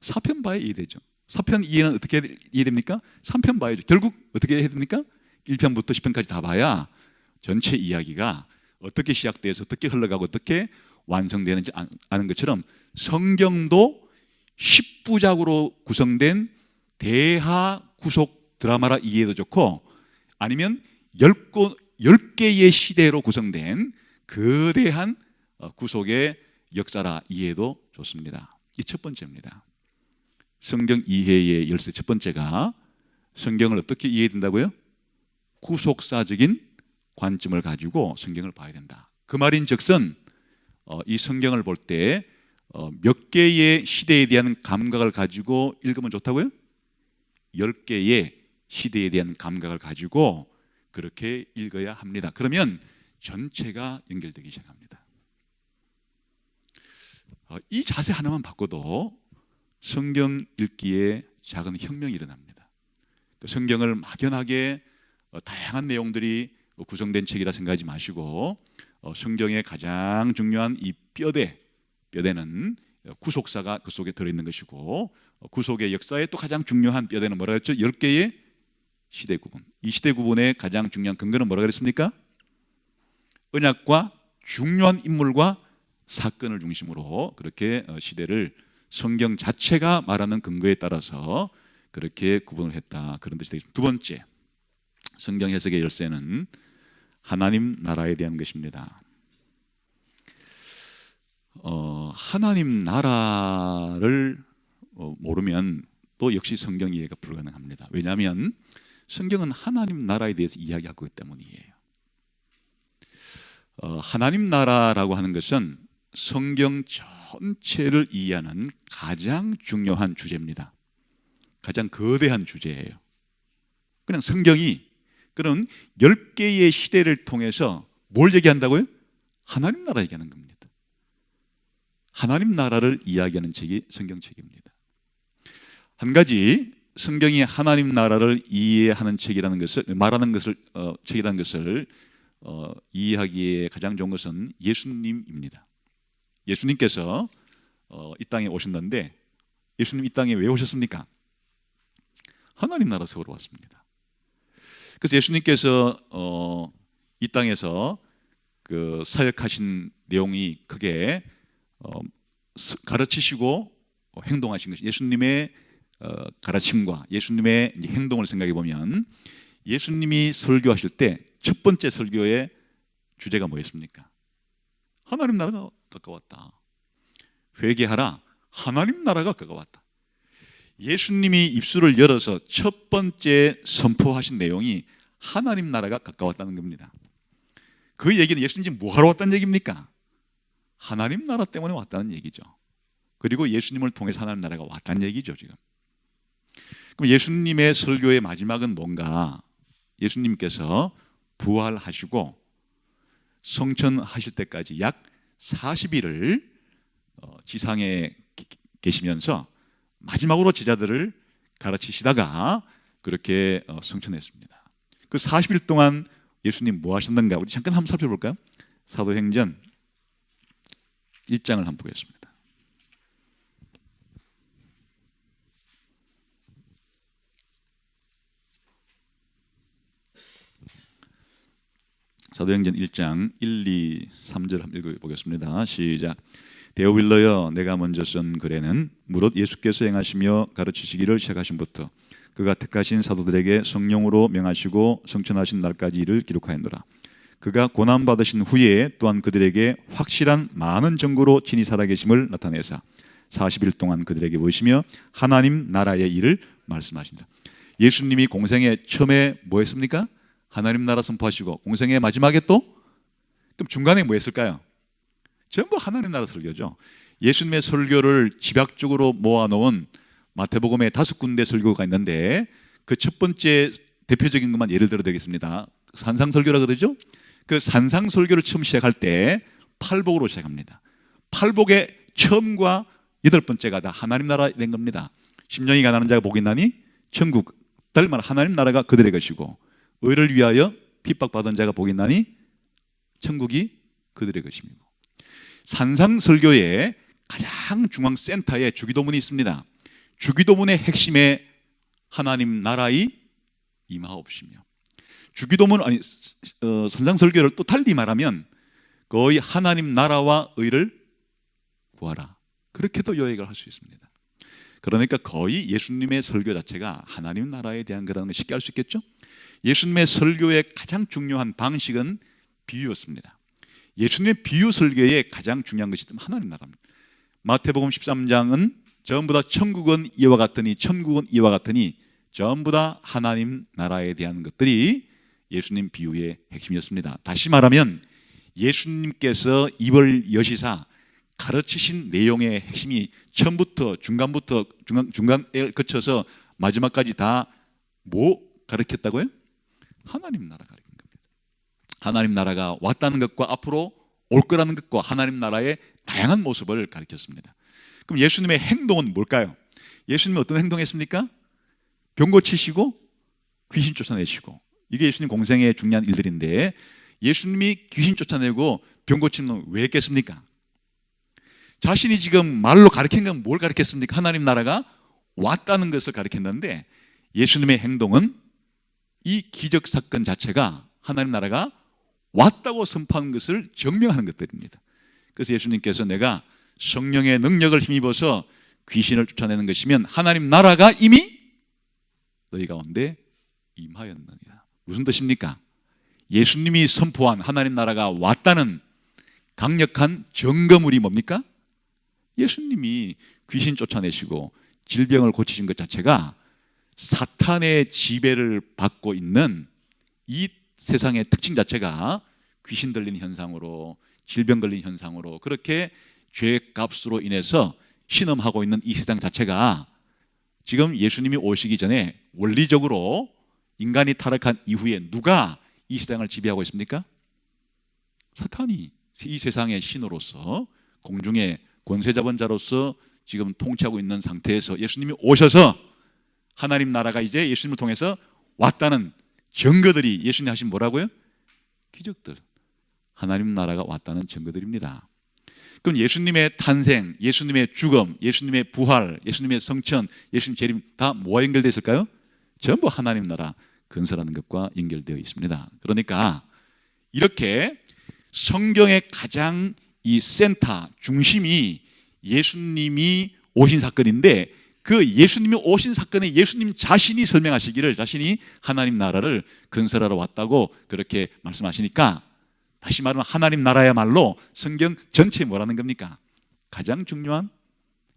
4편 봐야 이해되죠. 4편 이해는 어떻게 이해됩니까? 3편 봐야죠. 결국 어떻게 해야 됩니까? 1편부터 10편까지 다 봐야 전체 이야기가 어떻게 시작돼서 어떻게 흘러가고 어떻게 완성되는지 아는 것처럼 성경도 10부작으로 구성된 대하 구속 드라마라 이해도 좋고 아니면 10개의 시대로 구성된 거대한 구속의 역사라 이해도 좋습니다. 이 첫 번째입니다. 성경 이해의 열쇠 첫 번째가 성경을 어떻게 이해해야 된다고요? 구속사적인 관점을 가지고 성경을 봐야 된다. 그 말인즉슨 이 성경을 볼 때 몇 개의 시대에 대한 감각을 가지고 읽으면 좋다고요? 10개의 시대에 대한 감각을 가지고 그렇게 읽어야 합니다. 그러면 전체가 연결되기 시작합니다. 이 자세 하나만 바꿔도 성경 읽기에 작은 혁명이 일어납니다. 성경을 막연하게 다양한 내용들이 구성된 책이라 생각하지 마시고 성경의 가장 중요한 이 뼈대는 구속사가 그 속에 들어있는 것이고 구속의 역사의 또 가장 중요한 뼈대는 뭐라 그랬죠? 10개의 시대 구분. 이 시대 구분의 가장 중요한 근거는 뭐라 그랬습니까? 언약과 중요한 인물과 사건을 중심으로 그렇게 시대를 성경 자체가 말하는 근거에 따라서 그렇게 구분을 했다. 그런 뜻이 되겠습니다. 두 번째, 성경 해석의 열쇠는 하나님 나라에 대한 것입니다. 하나님 나라를 모르면 또 역시 성경 이해가 불가능합니다. 왜냐하면 성경은 하나님 나라에 대해서 이야기하고 있기 때문이에요. 하나님 나라라고 하는 것은 성경 전체를 이해하는 가장 중요한 주제입니다. 가장 거대한 주제예요. 그냥 성경이 그런 10개의 시대를 통해서 뭘 얘기한다고요? 하나님 나라 얘기하는 겁니다. 하나님 나라를 이야기하는 책이 성경책입니다. 한 가지 성경이 하나님 나라를 이해하는 책이라는 것을 말하는 것을 책이라는 것을 이해하기에 가장 좋은 것은 예수님입니다. 예수님께서 이 땅에 오셨는데 예수님 이 땅에 왜 오셨습니까? 하나님 나라 세우러 왔습니다. 그래서 예수님께서 이 땅에서 그 사역하신 내용이 크게 가르치시고 행동하신 것이 예수님의 가르침과 예수님의 행동을 생각해 보면 예수님이 설교하실 때 첫 번째 설교의 주제가 뭐였습니까? 하나님 나라가 가까웠다. 회개하라. 하나님 나라가 가까웠다. 예수님이 입술을 열어서 첫 번째 선포하신 내용이 하나님 나라가 가까웠다는 겁니다. 그 얘기는 예수님 뭐하러 왔다는 얘기입니까? 하나님 나라 때문에 왔다는 얘기죠. 그리고 예수님을 통해서 하나님 나라가 왔다는 얘기죠. 지금 그럼 예수님의 설교의 마지막은 뭔가? 예수님께서 부활하시고 성천하실 때까지 약 40일을 지상에 계시면서 마지막으로 제자들을 가르치시다가 그렇게 성천했습니다. 그 40일 동안 예수님 뭐 하셨는가? 우리 잠깐 한번 살펴볼까요? 사도행전 1장을 한번 보겠습니다. 사도행전 1장 1, 2, 3절 한번 읽어보겠습니다. 시작. 데오빌러여, 내가 먼저 쓴 글에는 무릇 예수께서 행하시며 가르치시기를 시작하신부터 그가 택하신 사도들에게 성령으로 명하시고 성천하신 날까지 일을 기록하였노라. 그가 고난받으신 후에 또한 그들에게 확실한 많은 증거로 친히 살아계심을 나타내사 40일 동안 그들에게 보이시며 하나님 나라의 일을 말씀하신다. 예수님이 공생에 처음에 뭐 했습니까? 하나님 나라 선포하시고 공생의 마지막에 또 그럼 중간에 뭐 했을까요? 전부 하나님 나라 설교죠. 예수님의 설교를 집약적으로 모아놓은 마태복음에 5군데 설교가 있는데 그 첫 번째 대표적인 것만 예를 들어 드리겠습니다. 산상설교라 그러죠. 그 산상설교를 처음 시작할 때 팔복으로 시작합니다. 팔복의 처음과 8번째가 다 하나님 나라 된 겁니다. 심령이 가난한 자가 복이 있나니 천국, 다른 말 하나님 나라가 그들의 것이고 의를 위하여 핍박받은 자가 복이 있나니 천국이 그들의 것입니다. 산상설교의 가장 중앙 센터에 주기도문이 있습니다. 주기도문의 핵심에 하나님 나라의 임하옵시며, 주기도문 아니 산상설교를 또 달리 말하면 거의 하나님 나라와 의를 구하라, 그렇게도 요약을 할 수 있습니다. 그러니까 거의 예수님의 설교 자체가 하나님 나라에 대한 거라는 걸 쉽게 알 수 있겠죠. 예수님의 설교의 가장 중요한 방식은 비유였습니다. 예수님의 비유 설교의 가장 중요한 것이 하나님 나라입니다. 마태복음 13장은 전부 다 천국은 이와 같으니 천국은 이와 같으니 전부 다 하나님 나라에 대한 것들이 예수님 비유의 핵심이었습니다. 다시 말하면 예수님께서 입을 여시사 가르치신 내용의 핵심이 처음부터 중간에 거쳐서 마지막까지 다 뭐 가르쳤다고요? 하나님 나라 가르친 겁니다. 하나님 나라가 왔다는 것과 앞으로 올 거라는 것과 하나님 나라의 다양한 모습을 가르쳤습니다. 그럼 예수님의 행동은 뭘까요? 예수님은 어떤 행동했습니까? 병 고치시고 귀신 쫓아내시고, 이게 예수님 공생의 중요한 일들인데 예수님이 귀신 쫓아내고 병 고치는 건 왜 했겠습니까? 자신이 지금 말로 가르친 건 뭘 가르쳤습니까? 하나님 나라가 왔다는 것을 가르쳤는데 예수님의 행동은 이 기적 사건 자체가 하나님 나라가 왔다고 선포하는 것을 증명하는 것들입니다. 그래서 예수님께서 내가 성령의 능력을 힘입어서 귀신을 쫓아내는 것이면 하나님 나라가 이미 너희 가운데 임하였느니라. 무슨 뜻입니까? 예수님이 선포한 하나님 나라가 왔다는 강력한 증거물이 뭡니까? 예수님이 귀신 쫓아내시고 질병을 고치신 것 자체가 사탄의 지배를 받고 있는 이 세상의 특징 자체가 귀신 들린 현상으로, 질병 걸린 현상으로, 그렇게 죄값으로 인해서 신음하고 있는 이 세상 자체가 지금 예수님이 오시기 전에 원리적으로 인간이 타락한 이후에 누가 이 세상을 지배하고 있습니까? 사탄이 이 세상의 신으로서, 공중의 권세 잡은 자로서 지금 통치하고 있는 상태에서 예수님이 오셔서 하나님 나라가 이제 예수님을 통해서 왔다는 증거들이, 예수님이 하신 뭐라고요? 기적들. 하나님 나라가 왔다는 증거들입니다. 그럼 예수님의 탄생, 예수님의 죽음, 예수님의 부활, 예수님의 성천, 예수님 재림 다 뭐와 연결되어 있을까요? 전부 하나님 나라 건설하는 것과 연결되어 있습니다. 그러니까 이렇게 성경의 가장 이 센터, 중심이 예수님이 오신 사건인데, 그 예수님이 오신 사건에 예수님 자신이 설명하시기를 자신이 하나님 나라를 건설하러 왔다고 그렇게 말씀하시니까, 다시 말하면 하나님 나라야말로 성경 전체에 뭐라는 겁니까? 가장 중요한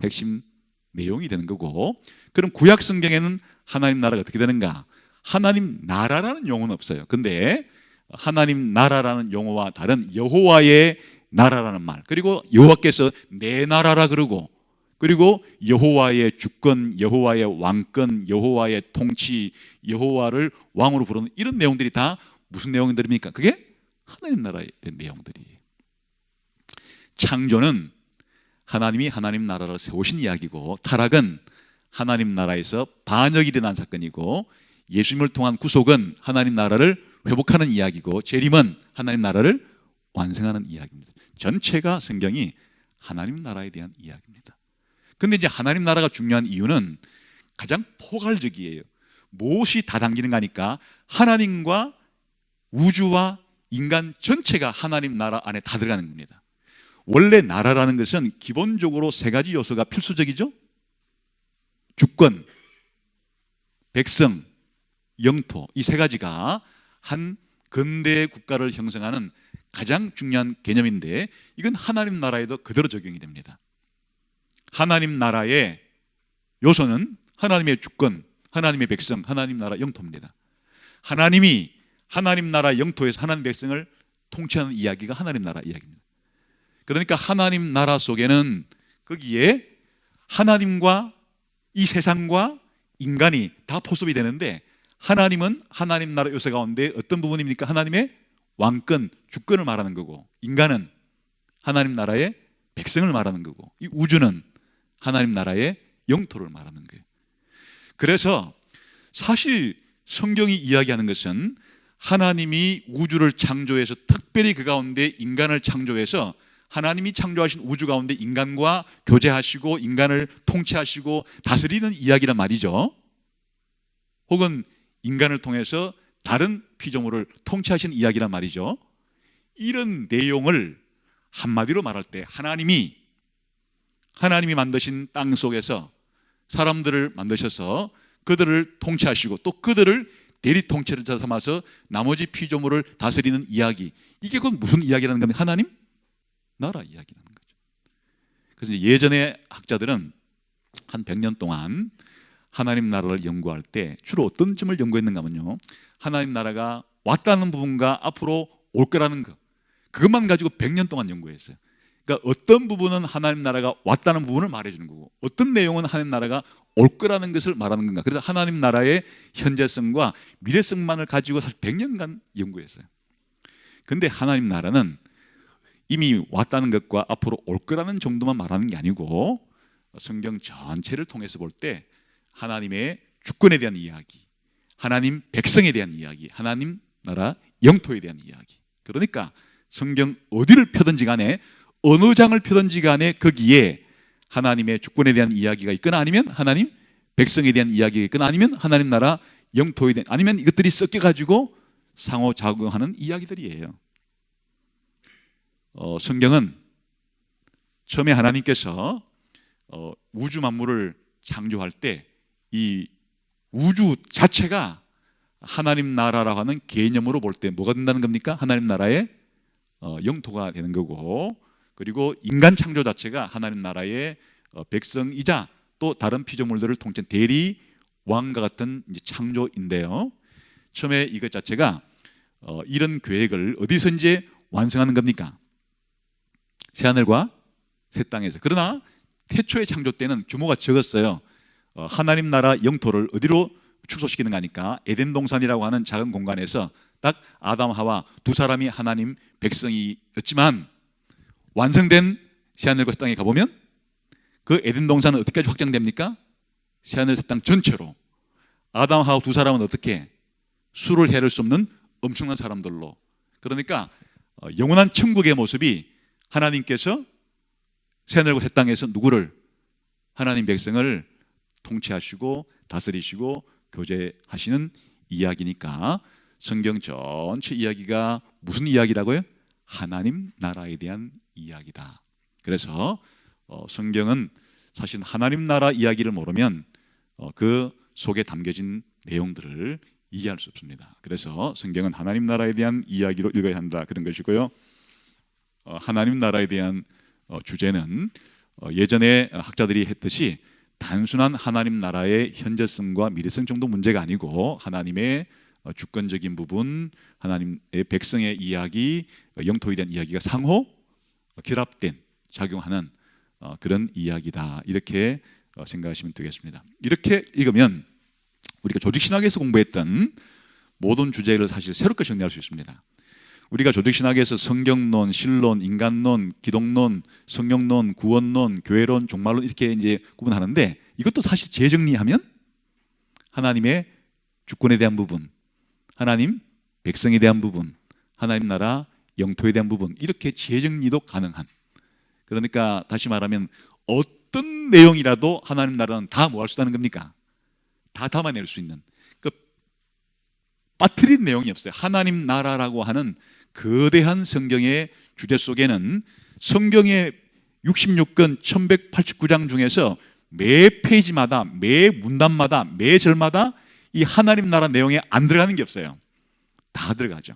핵심 내용이 되는 거고, 그럼 구약 성경에는 하나님 나라가 어떻게 되는가? 하나님 나라라는 용어는 없어요. 근데 하나님 나라라는 용어와 다른 여호와의 나라라는 말, 그리고 여호와께서 내 나라라 그러고, 그리고 여호와의 주권, 여호와의 왕권, 여호와의 통치, 여호와를 왕으로 부르는 이런 내용들이 다 무슨 내용들입니까? 그게 하나님 나라의 내용들이에요. 창조는 하나님이 하나님 나라를 세우신 이야기고, 타락은 하나님 나라에서 반역이 일어난 사건이고, 예수님을 통한 구속은 하나님 나라를 회복하는 이야기고, 재림은 하나님 나라를 완성하는 이야기입니다. 전체가 성경이 하나님 나라에 대한 이야기입니다. 근데 이제 하나님 나라가 중요한 이유는 가장 포괄적이에요. 무엇이 다 담기는가 하니까 하나님과 우주와 인간 전체가 하나님 나라 안에 다 들어가는 겁니다. 원래 나라라는 것은 기본적으로 세 가지 요소가 필수적이죠. 주권, 백성, 영토, 이 세 가지가 한 근대 국가를 형성하는 가장 중요한 개념인데, 이건 하나님 나라에도 그대로 적용이 됩니다. 하나님 나라의 요소는 하나님의 주권, 하나님의 백성, 하나님 나라 영토입니다. 하나님이 하나님 나라 영토에서 하나님 백성을 통치하는 이야기가 하나님 나라 이야기입니다. 그러니까 하나님 나라 속에는 거기에 하나님과 이 세상과 인간이 다 포섭이 되는데, 하나님은 하나님 나라 요소 가운데 어떤 부분입니까? 하나님의 왕권, 주권을 말하는 거고, 인간은 하나님 나라의 백성을 말하는 거고, 이 우주는 하나님 나라의 영토를 말하는 거예요. 그래서 사실 성경이 이야기하는 것은 하나님이 우주를 창조해서 특별히 그 가운데 인간을 창조해서 하나님이 창조하신 우주 가운데 인간과 교제하시고 인간을 통치하시고 다스리는 이야기란 말이죠. 혹은 인간을 통해서 다른 피조물을 통치하시는 이야기란 말이죠. 이런 내용을 한마디로 말할 때 하나님이 만드신 땅 속에서 사람들을 만드셔서 그들을 통치하시고 또 그들을 대리 통치자 삼아서 나머지 피조물을 다스리는 이야기, 이게 곧 무슨 이야기라는 겁니까? 하나님 나라 이야기라는 거죠. 그래서 예전에 학자들은 한 100년 동안 하나님 나라를 연구할 때 주로 어떤 점을 연구했는가 하면요, 하나님 나라가 왔다는 부분과 앞으로 올 거라는 것, 그것만 가지고 100년 동안 연구했어요. 그러니까 어떤 부분은 하나님 나라가 왔다는 부분을 말해주는 거고, 어떤 내용은 하나님 나라가 올 거라는 것을 말하는 건가. 그래서 하나님 나라의 현재성과 미래성만을 가지고 사실 100년간 연구했어요. 근데 하나님 나라는 이미 왔다는 것과 앞으로 올 거라는 정도만 말하는 게 아니고, 성경 전체를 통해서 볼 때 하나님의 주권에 대한 이야기, 하나님 백성에 대한 이야기, 하나님 나라 영토에 대한 이야기, 그러니까 성경 어디를 펴든지 간에 어느 장을 펴든지 간에 거기에 하나님의 주권에 대한 이야기가 있거나, 아니면 하나님 백성에 대한 이야기가 있거나, 아니면 하나님 나라 영토에 대한, 아니면 이것들이 섞여가지고 상호작용하는 이야기들이에요. 성경은 처음에 하나님께서 우주 만물을 창조할 때 이 우주 자체가 하나님 나라라고 하는 개념으로 볼 때 뭐가 된다는 겁니까? 하나님 나라의 영토가 되는 거고, 그리고 인간 창조 자체가 하나님 나라의 백성이자 또 다른 피조물들을 통치한 대리 왕과 같은 이제 창조인데요. 처음에 이것 자체가 이런 계획을 어디서 이제 완성하는 겁니까? 새하늘과 새 땅에서. 그러나 태초의 창조 때는 규모가 적었어요. 하나님 나라 영토를 어디로 축소시키는 거니까 에덴 동산이라고 하는 작은 공간에서 딱 아담 하와 두 사람이 하나님 백성이었지만, 완성된 새하늘과 새 땅에 가보면 그 에덴 동산은 어디까지 확장됩니까? 새하늘 새 땅 전체로. 아담 하와 두 사람은 어떻게? 수를 헤아릴 수 없는 엄청난 사람들로. 그러니까 영원한 천국의 모습이 하나님께서 새하늘과 새 땅에서 누구를? 하나님 백성을 통치하시고 다스리시고 교제하시는 이야기니까 성경 전체 이야기가 무슨 이야기라고요? 하나님 나라에 대한 이야기다. 그래서 성경은 사실 하나님 나라 이야기를 모르면 그 속에 담겨진 내용들을 이해할 수 없습니다. 그래서 성경은 하나님 나라에 대한 이야기로 읽어야 한다, 그런 것이고요. 하나님 나라에 대한 주제는 예전에 학자들이 했듯이 단순한 하나님 나라의 현재성과 미래성 정도 문제가 아니고, 하나님의 주권적인 부분, 하나님의 백성의 이야기, 영토에 대한 이야기가 상호 결합된, 작용하는 그런 이야기다, 이렇게 생각하시면 되겠습니다. 이렇게 읽으면 우리가 조직신학에서 공부했던 모든 주제를 사실 새롭게 정리할 수 있습니다. 우리가 조직신학에서 성경론, 신론, 인간론, 기독론, 성경론, 구원론, 교회론, 종말론 이렇게 이제 구분하는데, 이것도 사실 재정리하면 하나님의 주권에 대한 부분, 하나님 백성에 대한 부분, 하나님 나라 영토에 대한 부분, 이렇게 재정리도 가능한. 그러니까 다시 말하면 어떤 내용이라도 하나님 나라는 다 뭐 할 수 있다는 겁니까? 다 담아낼 수 있는, 그 빠뜨린 내용이 없어요. 하나님 나라라고 하는 거대한 성경의 주제 속에는 성경의 66권 1189장 중에서 매 페이지마다, 매 문단마다, 매 절마다 이 하나님 나라 내용에 안 들어가는 게 없어요. 다 들어가죠.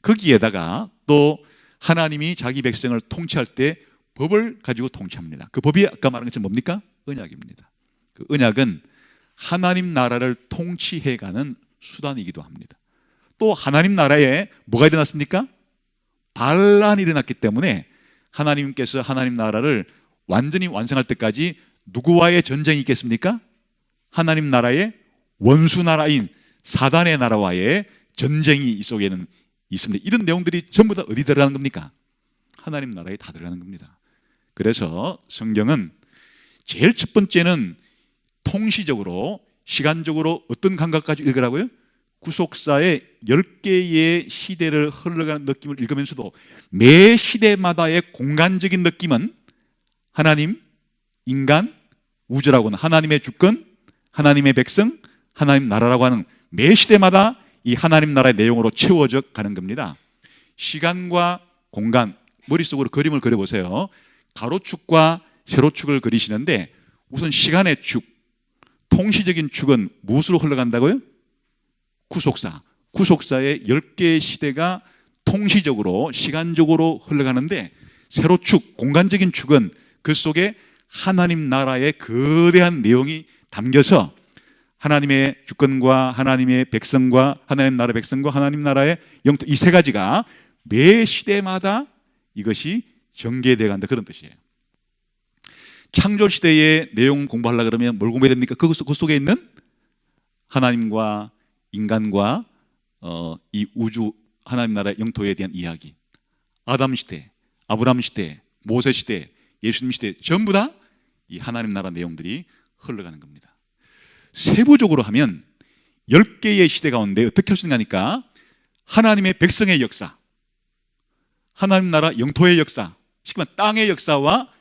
거기에다가 또 하나님이 자기 백성을 통치할 때 법을 가지고 통치합니다. 그 법이 아까 말한 것처럼 뭡니까? 언약입니다. 그 언약은 하나님 나라를 통치해가는 수단이기도 합니다. 또 하나님 나라에 뭐가 일어났습니까? 반란이 일어났기 때문에 하나님께서 하나님 나라를 완전히 완성할 때까지 누구와의 전쟁이 있겠습니까? 하나님 나라의 원수 나라인 사단의 나라와의 전쟁이 이 속에는 있습니다. 이런 내용들이 전부 다 어디 들어가는 겁니까? 하나님 나라에 다 들어가는 겁니다. 그래서 성경은 제일 첫 번째는 통시적으로, 시간적으로 어떤 감각까지 읽으라고요? 구속사의 10개의 시대를 흘러가는 느낌을 읽으면서도 매 시대마다의 공간적인 느낌은 하나님, 인간, 우주라고 하는 하나님의 주권, 하나님의 백성, 하나님 나라라고 하는 매 시대마다 이 하나님 나라의 내용으로 채워져 가는 겁니다. 시간과 공간, 머릿속으로 그림을 그려보세요. 가로축과 세로축을 그리시는데, 우선 시간의 축, 통시적인 축은 무엇으로 흘러간다고요? 구속사. 구속사의 10개의 시대가 통시적으로, 시간적으로 흘러가는데, 세로축, 공간적인 축은 그 속에 하나님 나라의 거대한 내용이 담겨서 하나님의 주권과 하나님의 백성과, 하나님 나라 백성과 하나님 나라의 영토, 이 세 가지가 매 시대마다 이것이 전개되어 간다, 그런 뜻이에요. 창조 시대의 내용 공부하려고 그러면 뭘 공부해야 됩니까? 그 속에 있는 하나님과 인간과 이 우주, 하나님 나라의 영토에 대한 이야기, 아담 시대, 아브라함 시대, 모세 시대, 예수님 시대, 전부 다 이 하나님 나라 내용들이 흘러가는 겁니다. 세부적으로 하면 10개의 시대 가운데 어떻게 할 수 있느냐니까, 하나님의 백성의 역사, 하나님 나라 영토의 역사, 쉽게 말하면 땅의 역사와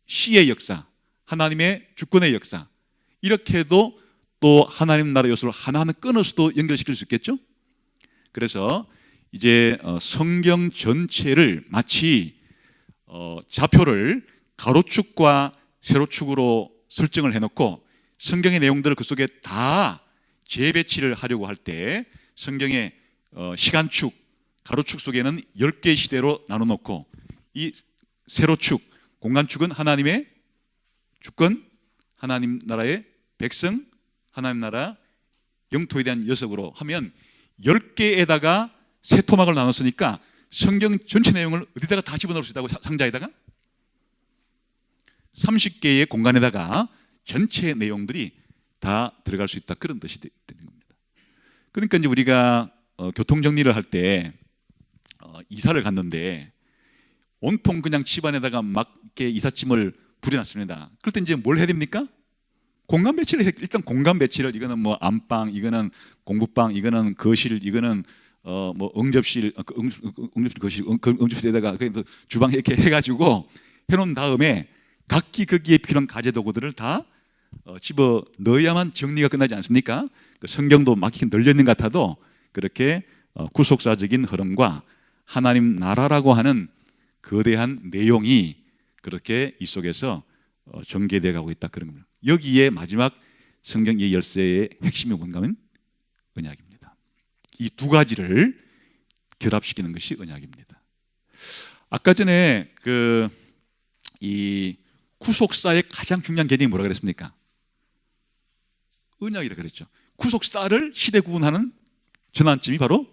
시의 역사, 하나님의 주권의 역사, 이렇게 해도 또 하나님 나라 요소를 하나하나 끊어서도 연결시킬 수 있겠죠. 그래서 이제 성경 전체를 마치 좌표를 가로축과 세로축으로 설정을 해놓고 성경의 내용들을 그 속에 다 재배치를 하려고 할 때, 성경의 시간축, 가로축 속에는 10개의 시대로 나눠놓고, 이 세로축, 공간축은 하나님의 주권, 하나님 나라의 백성, 하나님 나라 영토에 대한 녀석으로 하면 10개에다가 세 토막을 나눴으니까 성경 전체 내용을 어디다가 다 집어넣을 수 있다고? 상자에다가 30개의 공간에다가 전체 내용들이 다 들어갈 수 있다, 그런 뜻이 되는 겁니다. 그러니까 이제 우리가 교통 정리를 할 때 이사를 갔는데 온통 그냥 집안에다가 막 이렇게 이삿짐을 부려놨습니다. 그럴 때 이제 뭘 해야 됩니까? 공간 배치를 일단 공간 배치를, 이거는 뭐 안방, 이거는 공부방, 이거는 거실, 이거는 뭐 응접실, 거실, 응접실에다가 주방 이렇게 해가지고 해놓은 다음에 각기 거기에 필요한 가재 도구들을 다 집어 넣어야만 정리가 끝나지 않습니까? 그 성경도 막 이렇게 널려 있는 것 같아도 그렇게 구속사적인 흐름과 하나님 나라라고 하는 거대한 내용이 그렇게 이 속에서 전개되어 가고 있다, 그런 겁니다. 여기에 마지막 성경 이 열쇠의 핵심이 뭔가 하면 언약입니다. 이 두 가지를 결합시키는 것이 언약입니다. 아까 전에 이 구속사의 가장 중요한 개념이 뭐라 그랬습니까? 언약이라 그랬죠. 구속사를 시대 구분하는 전환점이 바로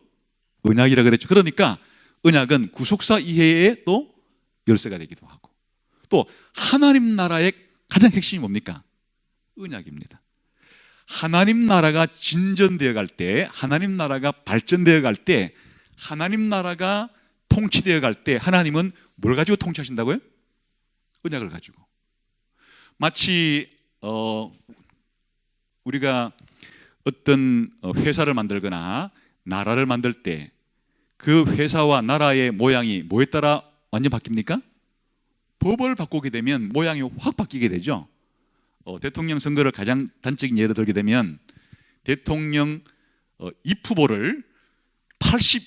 언약이라 그랬죠. 그러니까 언약은 구속사 이해의 또 열쇠가 되기도 하고, 또 하나님 나라의 가장 핵심이 뭡니까? 언약입니다. 하나님 나라가 진전되어 갈 때, 하나님 나라가 발전되어 갈 때, 하나님 나라가 통치되어 갈 때 하나님은 뭘 가지고 통치하신다고요? 언약을 가지고. 마치 우리가 어떤 회사를 만들거나 나라를 만들 때 그 회사와 나라의 모양이 뭐에 따라 완전 바뀝니까? 법을 바꾸게 되면 모양이 확 바뀌게 되죠. 대통령 선거를 가장 단적인 예로 들게 되면 대통령 입후보를 80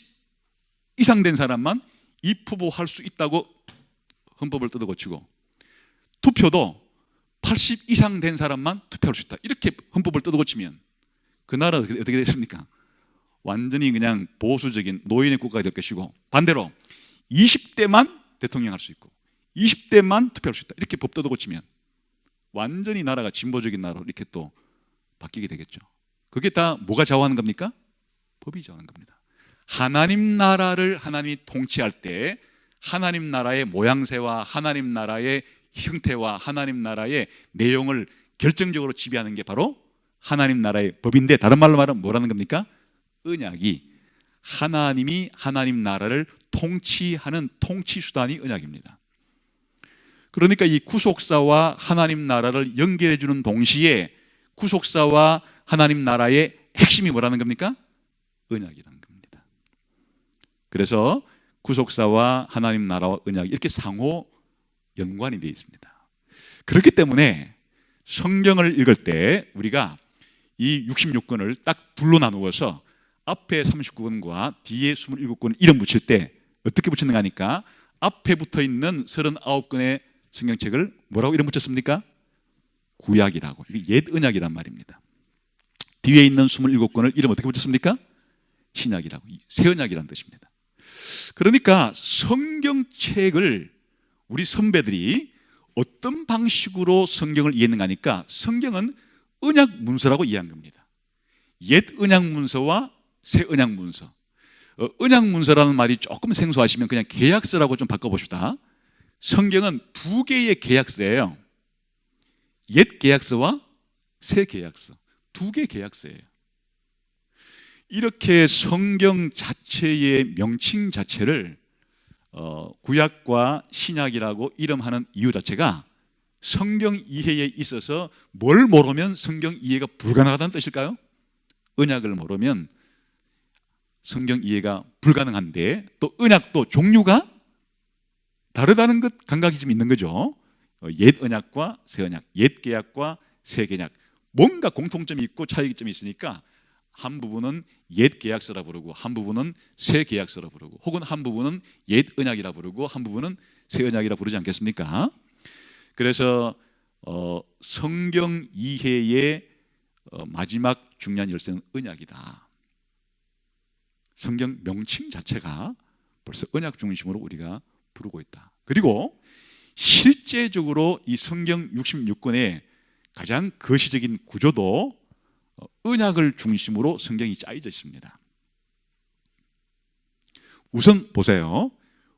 이상 된 사람만 입후보 할 수 있다고 헌법을 뜯어고치고, 투표도 80 이상 된 사람만 투표할 수 있다, 이렇게 헌법을 뜯어고치면 그 나라 어떻게 됐습니까? 완전히 그냥 보수적인 노인의 국가가 될 것이고, 반대로 20대만 대통령 할 수 있고 20대만 투표할 수 있다, 이렇게 법 뜯어고치면 완전히 나라가 진보적인 나라로 이렇게 또 바뀌게 되겠죠. 그게 다 뭐가 좌우하는 겁니까? 법이 좌우하는 겁니다. 하나님 나라를 하나님이 통치할 때 하나님 나라의 모양새와 하나님 나라의 형태와 하나님 나라의 내용을 결정적으로 지배하는 게 바로 하나님 나라의 법인데, 다른 말로 말하면 뭐라는 겁니까? 언약이, 하나님이 하나님 나라를 통치하는 통치 수단이 언약입니다. 그러니까 이 구속사와 하나님 나라를 연결해 주는 동시에 구속사와 하나님 나라의 핵심이 뭐라는 겁니까? 언약이라는 겁니다. 그래서 구속사와 하나님 나라와 언약이 이렇게 상호 연관이 되어 있습니다. 그렇기 때문에 성경을 읽을 때 우리가 이 66권을 딱 둘로 나누어서 앞에 39권과 뒤에 27권을 이름 붙일 때 어떻게 붙였는가 하니까, 앞에 붙어 있는 39권의 성경책을 뭐라고 이름 붙였습니까? 구약이라고, 이게 옛 언약이란 말입니다. 뒤에 있는 27권을 이름 어떻게 붙였습니까? 신약이라고, 새 언약이라는 뜻입니다. 그러니까 성경책을 우리 선배들이 어떤 방식으로 성경을 이해했는가 하니까, 성경은 언약 문서라고 이해한 겁니다. 옛 언약 문서와 새 언약 문서. 언약 문서라는 말이 조금 생소하시면 그냥 계약서라고 좀 바꿔봅시다. 성경은 두 개의 계약서예요. 옛 계약서와 새 계약서, 두 개의 계약서예요. 이렇게 성경 자체의 명칭 자체를 구약과 신약이라고 이름하는 이유 자체가 성경 이해에 있어서 뭘 모르면 성경 이해가 불가능하다는 뜻일까요? 언약을 모르면 성경 이해가 불가능한데, 또 언약도 종류가 다르다는 것 감각이 좀 있는 거죠. 옛 언약과 새 언약, 옛 계약과 새 계약, 뭔가 공통점이 있고 차이점이 있으니까 한 부분은 옛 계약서라 부르고 한 부분은 새 계약서라 부르고, 혹은 한 부분은 옛 언약이라 부르고 한 부분은 새 언약이라 부르지 않겠습니까? 그래서 성경 이해의 마지막 중요한 열쇠는 언약이다. 성경 명칭 자체가 벌써 언약 중심으로 우리가 부르고 있다. 그리고 실제적으로 이 성경 66권의 가장 거시적인 구조도 언약을 중심으로 성경이 짜여져 있습니다. 우선 보세요.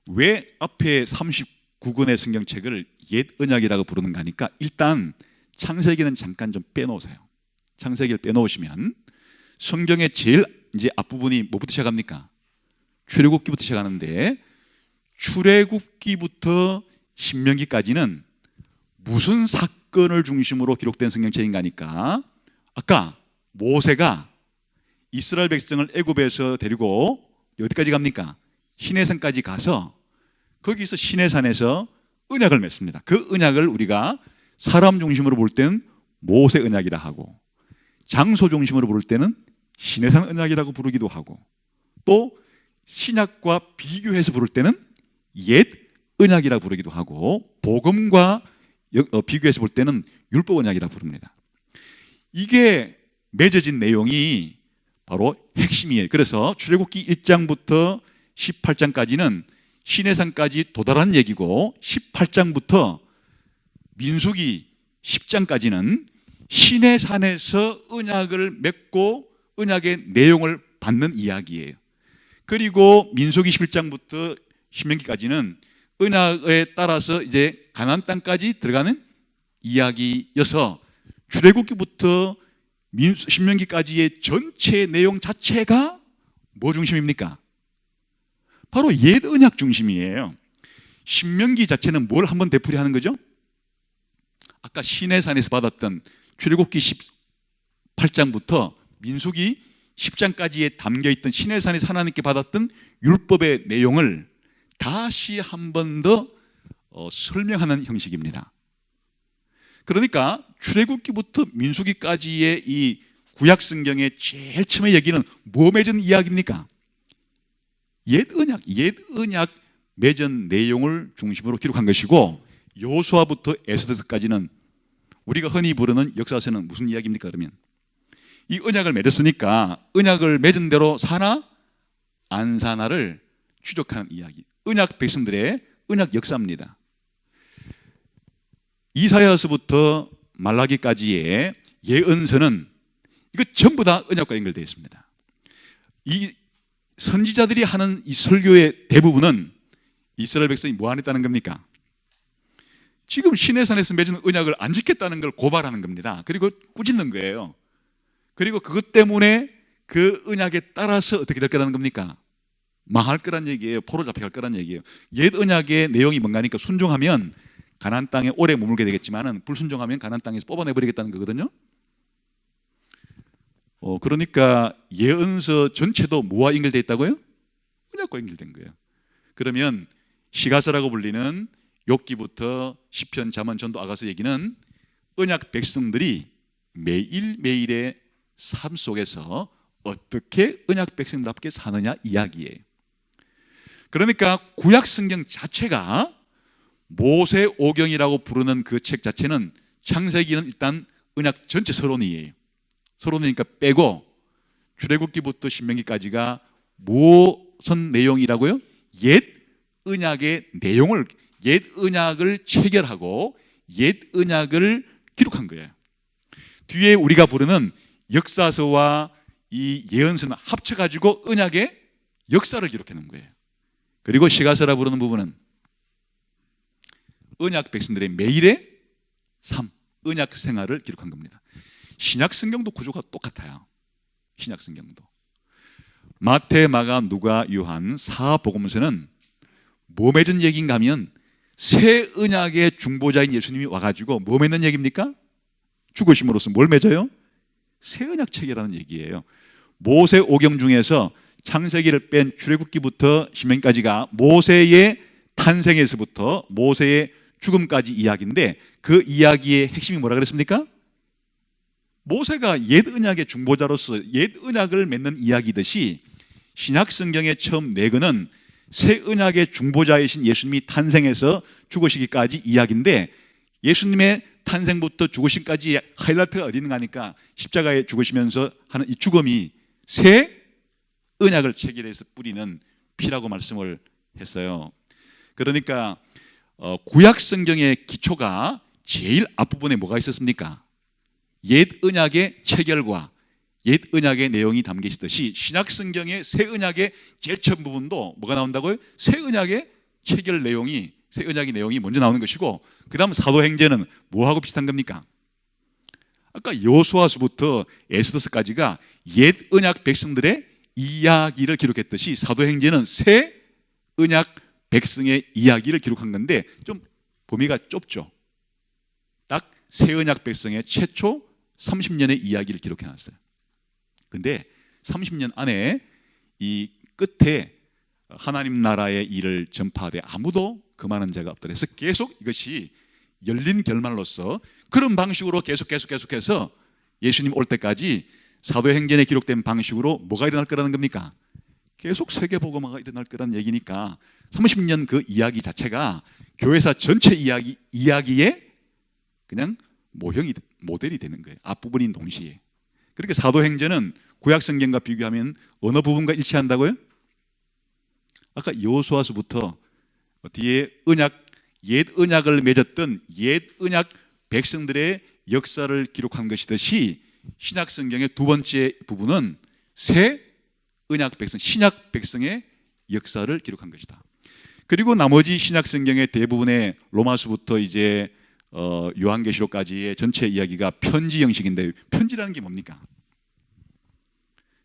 왜 앞에 39권의 성경책을 옛 언약이라고 부르는가 하니까, 일단 창세기는 잠깐 좀 빼놓으세요. 창세기를 빼놓으시면 성경의 제일 이제 앞부분이 뭐부터 시작합니까? 출애굽기부터 시작하는데, 출애굽기부터 신명기까지는 무슨 사건을 중심으로 기록된 성경책인가 하니까, 아까 모세가 이스라엘 백성을 애굽에서 데리고 어디까지 갑니까? 시내산까지 가서 거기서 시내산에서 언약을 맺습니다. 그 언약을 우리가 사람 중심으로 볼 때는 모세 언약이라 하고, 장소 중심으로 볼 때는 시내산 언약이라고 부르기도 하고, 또 신약과 비교해서 부를 때는 옛 언약이라고 부르기도 하고, 복음과 비교해서 볼 때는 율법 언약이라고 부릅니다. 이게 맺어진 내용이 바로 핵심이에요. 그래서 출애굽기 1장부터 18장까지는 시내산까지 도달한 얘기고, 18장부터 민수기 10장까지는 시내산에서 언약을 맺고 언약의 내용을 받는 이야기예요. 그리고 민수기 11장부터 신명기까지는 언약에 따라서 이제 가나안 땅까지 들어가는 이야기여서, 출애굽기부터 신명기까지의 전체 내용 자체가 뭐 중심입니까? 바로 옛 언약 중심이에요. 신명기 자체는 뭘 한번 되풀이하는 거죠? 아까 시내산에서 받았던 출애굽기 18장부터 민수기 10장까지에 담겨있던 시내산에서 하나님께 받았던 율법의 내용을 다시 한 번 더 설명하는 형식입니다. 그러니까 출애굽기부터 민수기까지의 이 구약 성경의 제일 처음에 얘기는 뭐 맺은 이야기입니까? 옛 언약 맺은 내용을 중심으로 기록한 것이고, 여호수아부터 에스더서까지는 우리가 흔히 부르는 역사서는 무슨 이야기입니까? 그러면 이 언약을 맺었으니까 언약을 맺은 대로 사나 안 사나를 추적하는 이야기, 언약 백성들의 언약 역사입니다. 이사야서부터 말라기까지의 예언서는 이거 전부 다 언약과 연결되어 있습니다. 이 선지자들이 하는 이 설교의 대부분은 이스라엘 백성이 뭐 안 했다는 겁니까? 지금 시내산에서 맺은 언약을 안 지켰다는 걸 고발하는 겁니다. 그리고 꾸짖는 거예요. 그리고 그것 때문에 그 언약에 따라서 어떻게 될 거라는 겁니까? 망할 거란 얘기예요. 포로 잡혀갈 거란 얘기예요. 옛 언약의 내용이 뭔가 하니까, 순종하면 가나안 땅에 오래 머물게 되겠지만은 불순종하면 가나안 땅에서 뽑아내버리겠다는 거거든요. 그러니까 예언서 전체도 뭐와 연결되어 있다고요? 언약과 연결된 거예요. 그러면 시가서라고 불리는 욥기부터 시편, 잠언, 전도, 아가서 얘기는 언약 백성들이 매일매일의 삶 속에서 어떻게 언약 백성답게 사느냐 이야기예요. 그러니까 구약 성경 자체가 모세오경이라고 부르는 그 책 자체는, 창세기는 일단 언약 전체 서론이에요. 서론이니까 빼고 출애굽기부터 신명기까지가 무슨 내용이라고요? 옛 언약의 내용을, 옛 언약을 체결하고 옛 언약을 기록한 거예요. 뒤에 우리가 부르는 역사서와 이 예언서는 합쳐가지고 언약의 역사를 기록해 놓은 거예요. 그리고 시가서라 부르는 부분은 언약 백성들의 매일의 삶, 언약 생활을 기록한 겁니다. 신약 성경도 구조가 똑같아요. 신약 성경도 마태, 마가, 누가, 요한, 사복음서는 뭐 맺은 얘기인가 하면, 새 언약의 중보자인 예수님이 와가지고 뭐 맺는 얘기입니까? 죽으심으로써 뭘 맺어요? 새 언약 체계라는 얘기예요. 모세오경 중에서 창세기를 뺀 출애굽기부터 신명기까지가 모세의 탄생에서부터 모세의 죽음까지 이야기인데, 그 이야기의 핵심이 뭐라 그랬습니까? 모세가 옛 언약의 중보자로서 옛 언약을 맺는 이야기듯이, 신약 성경의 처음 네 권은 새 언약의 중보자이신 예수님이 탄생해서 죽으시기까지 이야기인데, 예수님의 탄생부터 죽으심까지 하이라이트가 어디 있는가 하니까, 십자가에 죽으시면서 하는 이 죽음이 새 언약을 체결해서 뿌리는 피라고 말씀을 했어요. 그러니까 구약 성경의 기초가 제일 앞부분에 뭐가 있었습니까? 옛 언약의 체결과 옛 언약의 내용이 담겨 있듯이 신약 성경의 새 언약의 제일 처음 부분도 뭐가 나온다고요? 새 언약의 체결 내용이, 새 언약의 내용이 먼저 나오는 것이고, 그 다음 사도행전은 뭐하고 비슷한 겁니까? 아까 여호수아서부터 에스더서까지가 옛 언약 백성들의 이야기를 기록했듯이 사도행전은 새 언약 백성의 이야기를 기록한 건데 좀 범위가 좁죠. 딱 새 언약 백성의 최초 30년의 이야기를 기록해 놨어요. 근데 30년 안에 이 끝에 하나님 나라의 일을 전파하되 아무도 금하는 자가 없더라 해서 계속 이것이 열린 결말로서 그런 방식으로 계속해서 예수님 올 때까지 사도행전에 기록된 방식으로 뭐가 일어날 거라는 겁니까? 계속 세계복음화가 일어날 거라는 얘기니까 30년 그 이야기 자체가 교회사 전체 이야기의 그냥 모델이 되는 거예요. 앞부분인 동시에. 그렇게 사도행전은 구약성경과 비교하면 어느 부분과 일치한다고요? 아까 여호수아서부터 뒤에 옛 언약을 맺었던 옛 언약 백성들의 역사를 기록한 것이듯이 신약 성경의 두 번째 부분은 새 언약 백성, 신약 백성의 역사를 기록한 것이다. 그리고 나머지 신약 성경의 대부분의 로마서부터 이제 요한계시록까지의 전체 이야기가 편지 형식인데, 편지라는 게 뭡니까?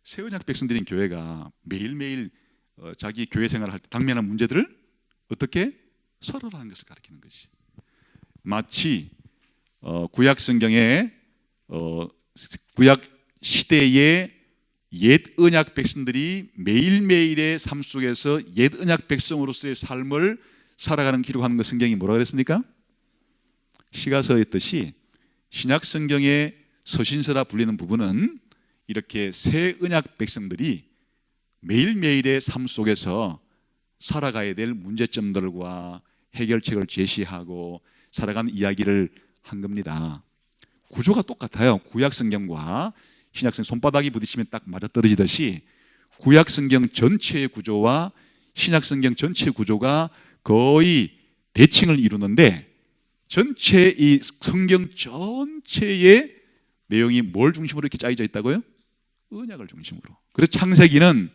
새 언약 백성들인 교회가 매일매일 자기 교회 생활을 할 때 당면한 문제들을 어떻게 설하라는 것을 가르치는 것이, 마치 구약 성경의 구약 시대의 옛 언약 백성들이 매일매일의 삶 속에서 옛 언약 백성으로서의 삶을 살아가는 기록하는 것, 성경이 뭐라 그랬습니까? 시가서에 있듯이 신약 성경의 서신서라 불리는 부분은 이렇게 새 언약 백성들이 매일매일의 삶 속에서 살아가야 될 문제점들과 해결책을 제시하고 살아가는 이야기를 한 겁니다. 구조가 똑같아요. 구약 성경과 신약 성경 손바닥이 부딪히면 딱 맞아떨어지듯이 구약 성경 전체의 구조와 신약 성경 전체의 구조가 거의 대칭을 이루는데, 전체 이 성경 전체의 내용이 뭘 중심으로 이렇게 짜여져 있다고요? 언약을 중심으로. 그래서 창세기는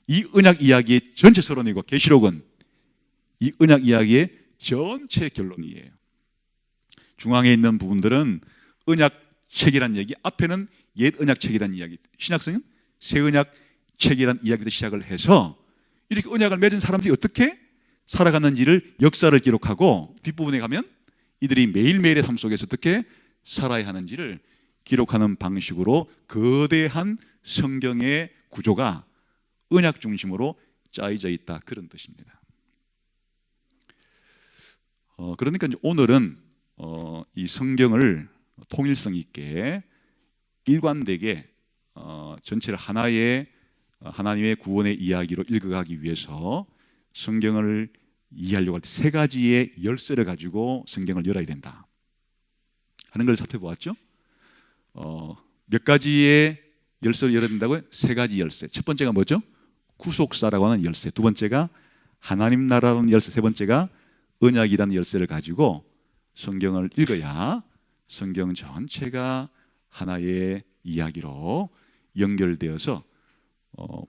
이 언약 이야기의 전체 서론이고 계시록은 이 언약 이야기의 전체 결론이에요. 중앙에 있는 부분들은 언약 책이란 얘기, 앞에는 옛 언약 책이란 이야기, 신약성은 새 언약 책이란 이야기부터 시작을 해서 이렇게 언약을 맺은 사람들이 어떻게 살아갔는지를 역사를 기록하고, 뒷부분에 가면 이들이 매일매일의 삶 속에서 어떻게 살아야 하는지를 기록하는 방식으로 거대한 성경의 구조가 언약 중심으로 짜여져 있다, 그런 뜻입니다. 그러니까 이제 오늘은 이 성경을 통일성 있게 일관되게 전체를 하나의 하나님의 구원의 이야기로 읽어가기 위해서 성경을 이해하려고 할 때 세 가지의 열쇠를 가지고 성경을 열어야 된다 하는 걸 살펴보았죠. 몇 가지의 열쇠를 열어야 된다고요? 세 가지 열쇠. 첫 번째가 뭐죠? 구속사라고 하는 열쇠. 두 번째가 하나님 나라라는 열쇠. 세 번째가 언약이라는 열쇠를 가지고 성경을 읽어야 성경 전체가 하나의 이야기로 연결되어서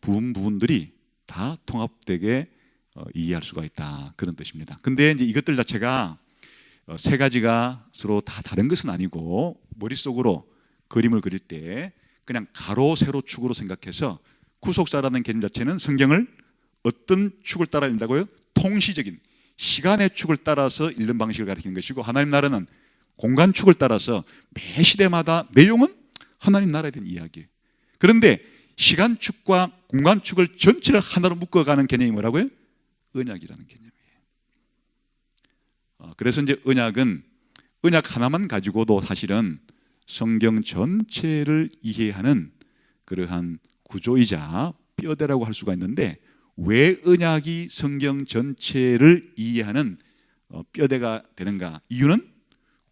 부분들이 다 통합되게 이해할 수가 있다, 그런 뜻입니다. 근데 이제 이것들 자체가 세 가지가 서로 다 다른 것은 아니고, 머릿속으로 그림을 그릴 때 그냥 가로 세로 축으로 생각해서 구속사라는 개념 자체는 성경을 어떤 축을 따라 읽는다고요? 통시적인 시간의 축을 따라서 읽는 방식을 가리키는 것이고, 하나님 나라는 공간 축을 따라서 매 시대마다 내용은 하나님 나라에 대한 이야기. 그런데 시간 축과 공간 축을 전체를 하나로 묶어가는 개념이 뭐라고요? 언약이라는 개념이에요. 그래서 이제 언약은 언약 하나만 가지고도 사실은 성경 전체를 이해하는 그러한 구조이자 뼈대라고 할 수가 있는데, 왜 언약이 성경 전체를 이해하는 뼈대가 되는가? 이유는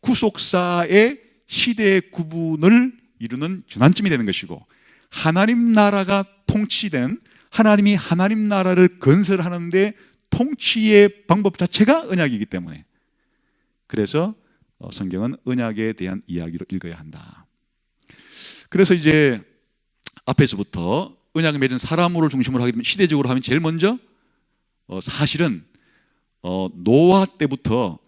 구속사의 시대 구분을 이루는 전환점이 되는 것이고, 하나님 나라가 통치된, 하나님이 하나님 나라를 건설하는데 통치의 방법 자체가 언약이기 때문에, 그래서 성경은 언약에 대한 이야기로 읽어야 한다. 그래서 이제 앞에서부터 언약을 맺은 사람을 중심으로 하게 되면 시대적으로 하면 제일 먼저 사실은 노아 때부터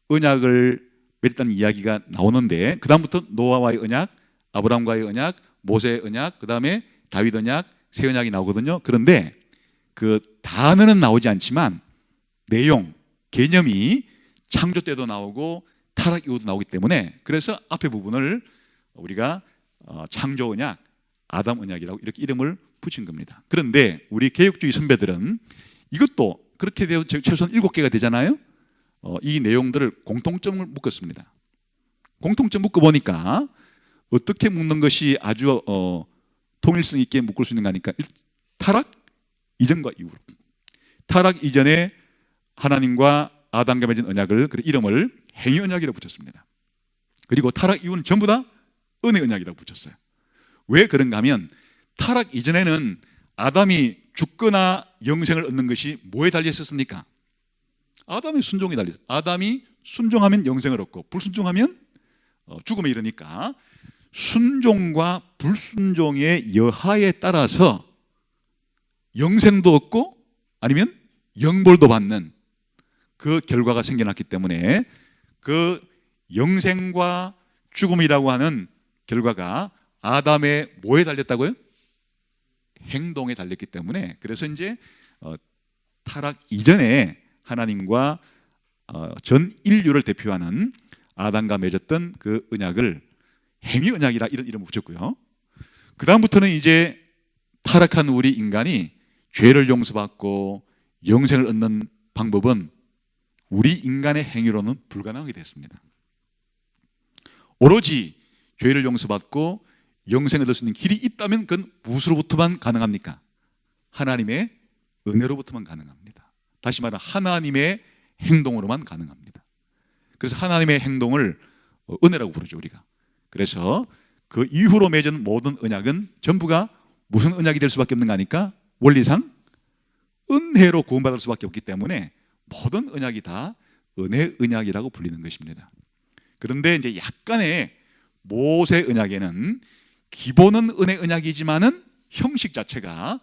언약을 맺었다는 이야기가 나오는데, 그 다음부터 노아와의 언약, 아브라함과의 언약, 모세의 언약, 그 다음에 다윗 언약, 새 언약이 나오거든요. 그런데 그 단어는 나오지 않지만 내용, 개념이 창조 때도 나오고 타락 이후도 나오기 때문에, 그래서 앞에 부분을 우리가 창조 언약, 아담 언약이라고 이렇게 이름을 붙인 겁니다. 그런데 우리 개혁주의 선배들은 이것도 그렇게 되어 최소한 7개가 되잖아요. 이 내용들을 공통점을 묶었습니다. 공통점 묶어보니까 어떻게 묶는 것이 아주 통일성 있게 묶을 수 있는가 하니까, 타락 이전과 이후로, 타락 이전에 하나님과 아담과 맺은 언약을, 그 이름을 행위 언약이라고 붙였습니다. 그리고 타락 이후는 전부 다 은혜 언약이라고 붙였어요. 왜 그런가 하면, 타락 이전에는 아담이 죽거나 영생을 얻는 것이 뭐에 달려 있었습니까? 아담의 순종에 달려 있어요. 아담이 순종하면 영생을 얻고 불순종하면 죽음에 이르니까, 순종과 불순종의 여하에 따라서 영생도 얻고 아니면 영벌도 받는 그 결과가 생겨났기 때문에, 그 영생과 죽음이라고 하는 결과가 아담의 뭐에 달렸다고요? 행동에 달렸기 때문에, 그래서 이제 타락 이전에 하나님과 전 인류를 대표하는 아담과 맺었던 그 언약을 행위 언약이라 이런 이름을 붙였고요. 그 다음부터는 이제 타락한 우리 인간이 죄를 용서받고 영생을 얻는 방법은 우리 인간의 행위로는 불가능하게 됐습니다. 오로지 죄를 용서받고 영생을 얻을 수 있는 길이 있다면 그건 무엇으로부터만 가능합니까? 하나님의 은혜로부터만 가능합니다. 다시 말하면 하나님의 행동으로만 가능합니다. 그래서 하나님의 행동을 은혜라고 부르죠, 우리가. 그래서 그 이후로 맺은 모든 언약은 전부가 무슨 언약이 될 수밖에 없는가 하니까, 원리상 은혜로 구원받을 수밖에 없기 때문에 모든 언약이 다 은혜 언약이라고 불리는 것입니다. 그런데 이제 약간의 모세 언약에는 기본은 은혜 언약이지만은 형식 자체가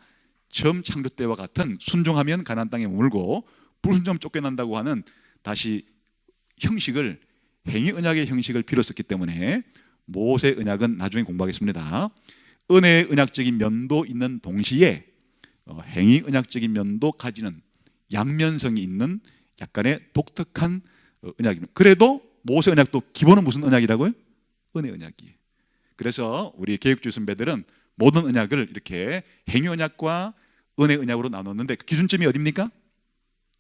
처음 창조 때와 같은 순종하면 가나안 땅에 머물고 불순종하면 쫓겨난다고 하는 다시 형식을, 행위 언약의 형식을 빌었었기 때문에 모세 언약은 나중에 공부하겠습니다. 은혜의 언약적인 면도 있는 동시에 행위 언약적인 면도 가지는 양면성이 있는 약간의 독특한 언약입니다. 그래도 모세 언약도 기본은 무슨 언약이라고요? 은혜 언약이에요. 그래서 우리 개혁주의 선배들은 모든 언약을 이렇게 행위 언약과 은혜 언약으로 나눴는데, 그 기준점이 어디입니까?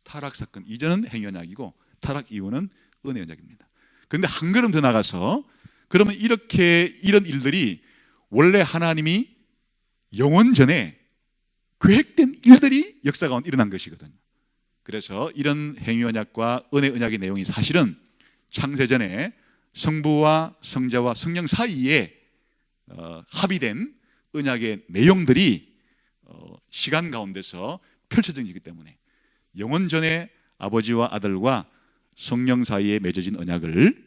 타락 사건 이전은 행위 언약이고 타락 이후는 은혜 언약입니다. 그런데 한 걸음 더 나가서, 그러면 이렇게 이런 일들이 원래 하나님이 영원 전에 계획된 일들이 역사 가운데 일어난 것이거든요. 그래서 이런 행위 언약과 은혜 언약의 내용이 사실은 창세전에 성부와 성자와 성령 사이에 합의된 언약의 내용들이 시간 가운데서 펼쳐지기 때문에, 영원 전에 아버지와 아들과 성령 사이에 맺어진 언약을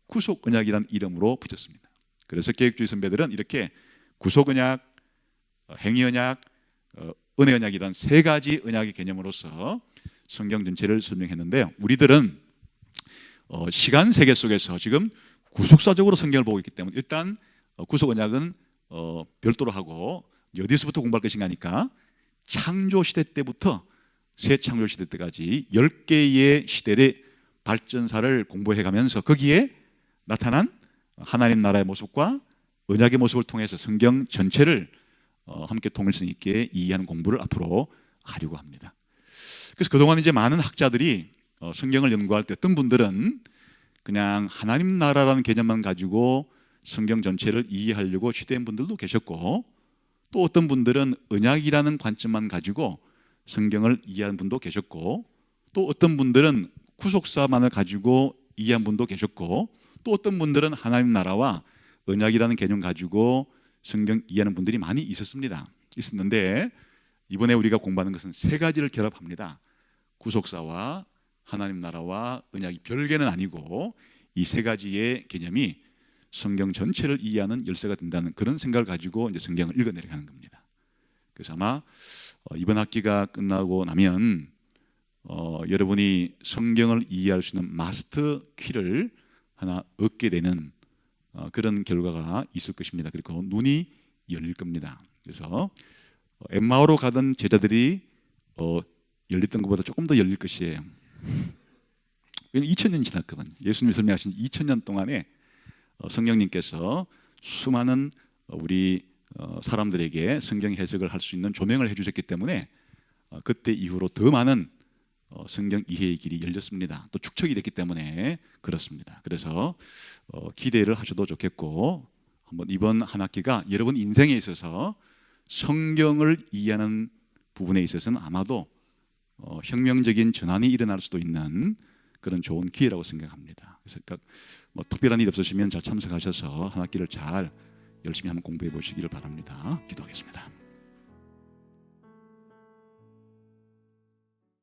구속 언약이라는 이름으로 붙였습니다. 그래서 개혁주의 선배들은 이렇게 구속 언약, 행위 언약, 은혜 언약이라는 세 가지 언약의 개념으로서 성경 전체를 설명했는데요. 우리들은 시간 세계 속에서 지금 구속사적으로 성경을 보고 있기 때문에, 일단 구속 언약은 별도로 하고, 어디서부터 공부할 것인가 하니까 창조 시대 때부터 새 창조 시대 때까지 10개의 시대의 발전사를 공부해 가면서 거기에 나타난 하나님 나라의 모습과 언약의 모습을 통해서 성경 전체를 함께 통일성 있게 이해하는 공부를 앞으로 하려고 합니다. 그래서 그동안 이제 많은 학자들이 성경을 연구할 때, 어떤 분들은 그냥 하나님 나라라는 개념만 가지고 성경 전체를 이해하려고 시도한 분들도 계셨고, 또 어떤 분들은 언약이라는 관점만 가지고 성경을 이해하는 분도 계셨고, 또 어떤 분들은 구속사만을 가지고 이해한 분도 계셨고, 또 어떤 분들은 하나님 나라와 언약이라는 개념 가지고 성경 이해하는 분들이 많이 있었는데, 이번에 우리가 공부하는 것은 세 가지를 결합합니다. 구속사와 하나님 나라와 언약이 별개는 아니고, 이 세 가지의 개념이 성경 전체를 이해하는 열쇠가 된다는 그런 생각을 가지고 이제 성경을 읽어내려가는 겁니다. 그래서 아마 이번 학기가 끝나고 나면 여러분이 성경을 이해할 수 있는 마스터 키를 하나 얻게 되는 그런 결과가 있을 것입니다. 그리고 눈이 열릴 겁니다. 그래서 엠마오로 가던 제자들이 열렸던 것보다 조금 더 열릴 것이에요. 왜냐하면 2000년이 지났거든요. 예수님이 설명하신 2000년 동안에 성령님께서 수많은 우리 사람들에게 성경 해석을 할 수 있는 조명을 해주셨기 때문에 그때 이후로 더 많은 성경 이해의 길이 열렸습니다. 또 축적이 됐기 때문에 그렇습니다. 그래서 기대를 하셔도 좋겠고, 한번 이번 한 학기가 여러분 인생에 있어서 성경을 이해하는 부분에 있어서는 아마도 혁명적인 전환이 일어날 수도 있는 그런 좋은 기회라고 생각합니다. 그래서 뭐 특별한 일 없으시면 잘 참석하셔서 한 학기를 잘 열심히 한번 공부해 보시기를 바랍니다. 기도하겠습니다.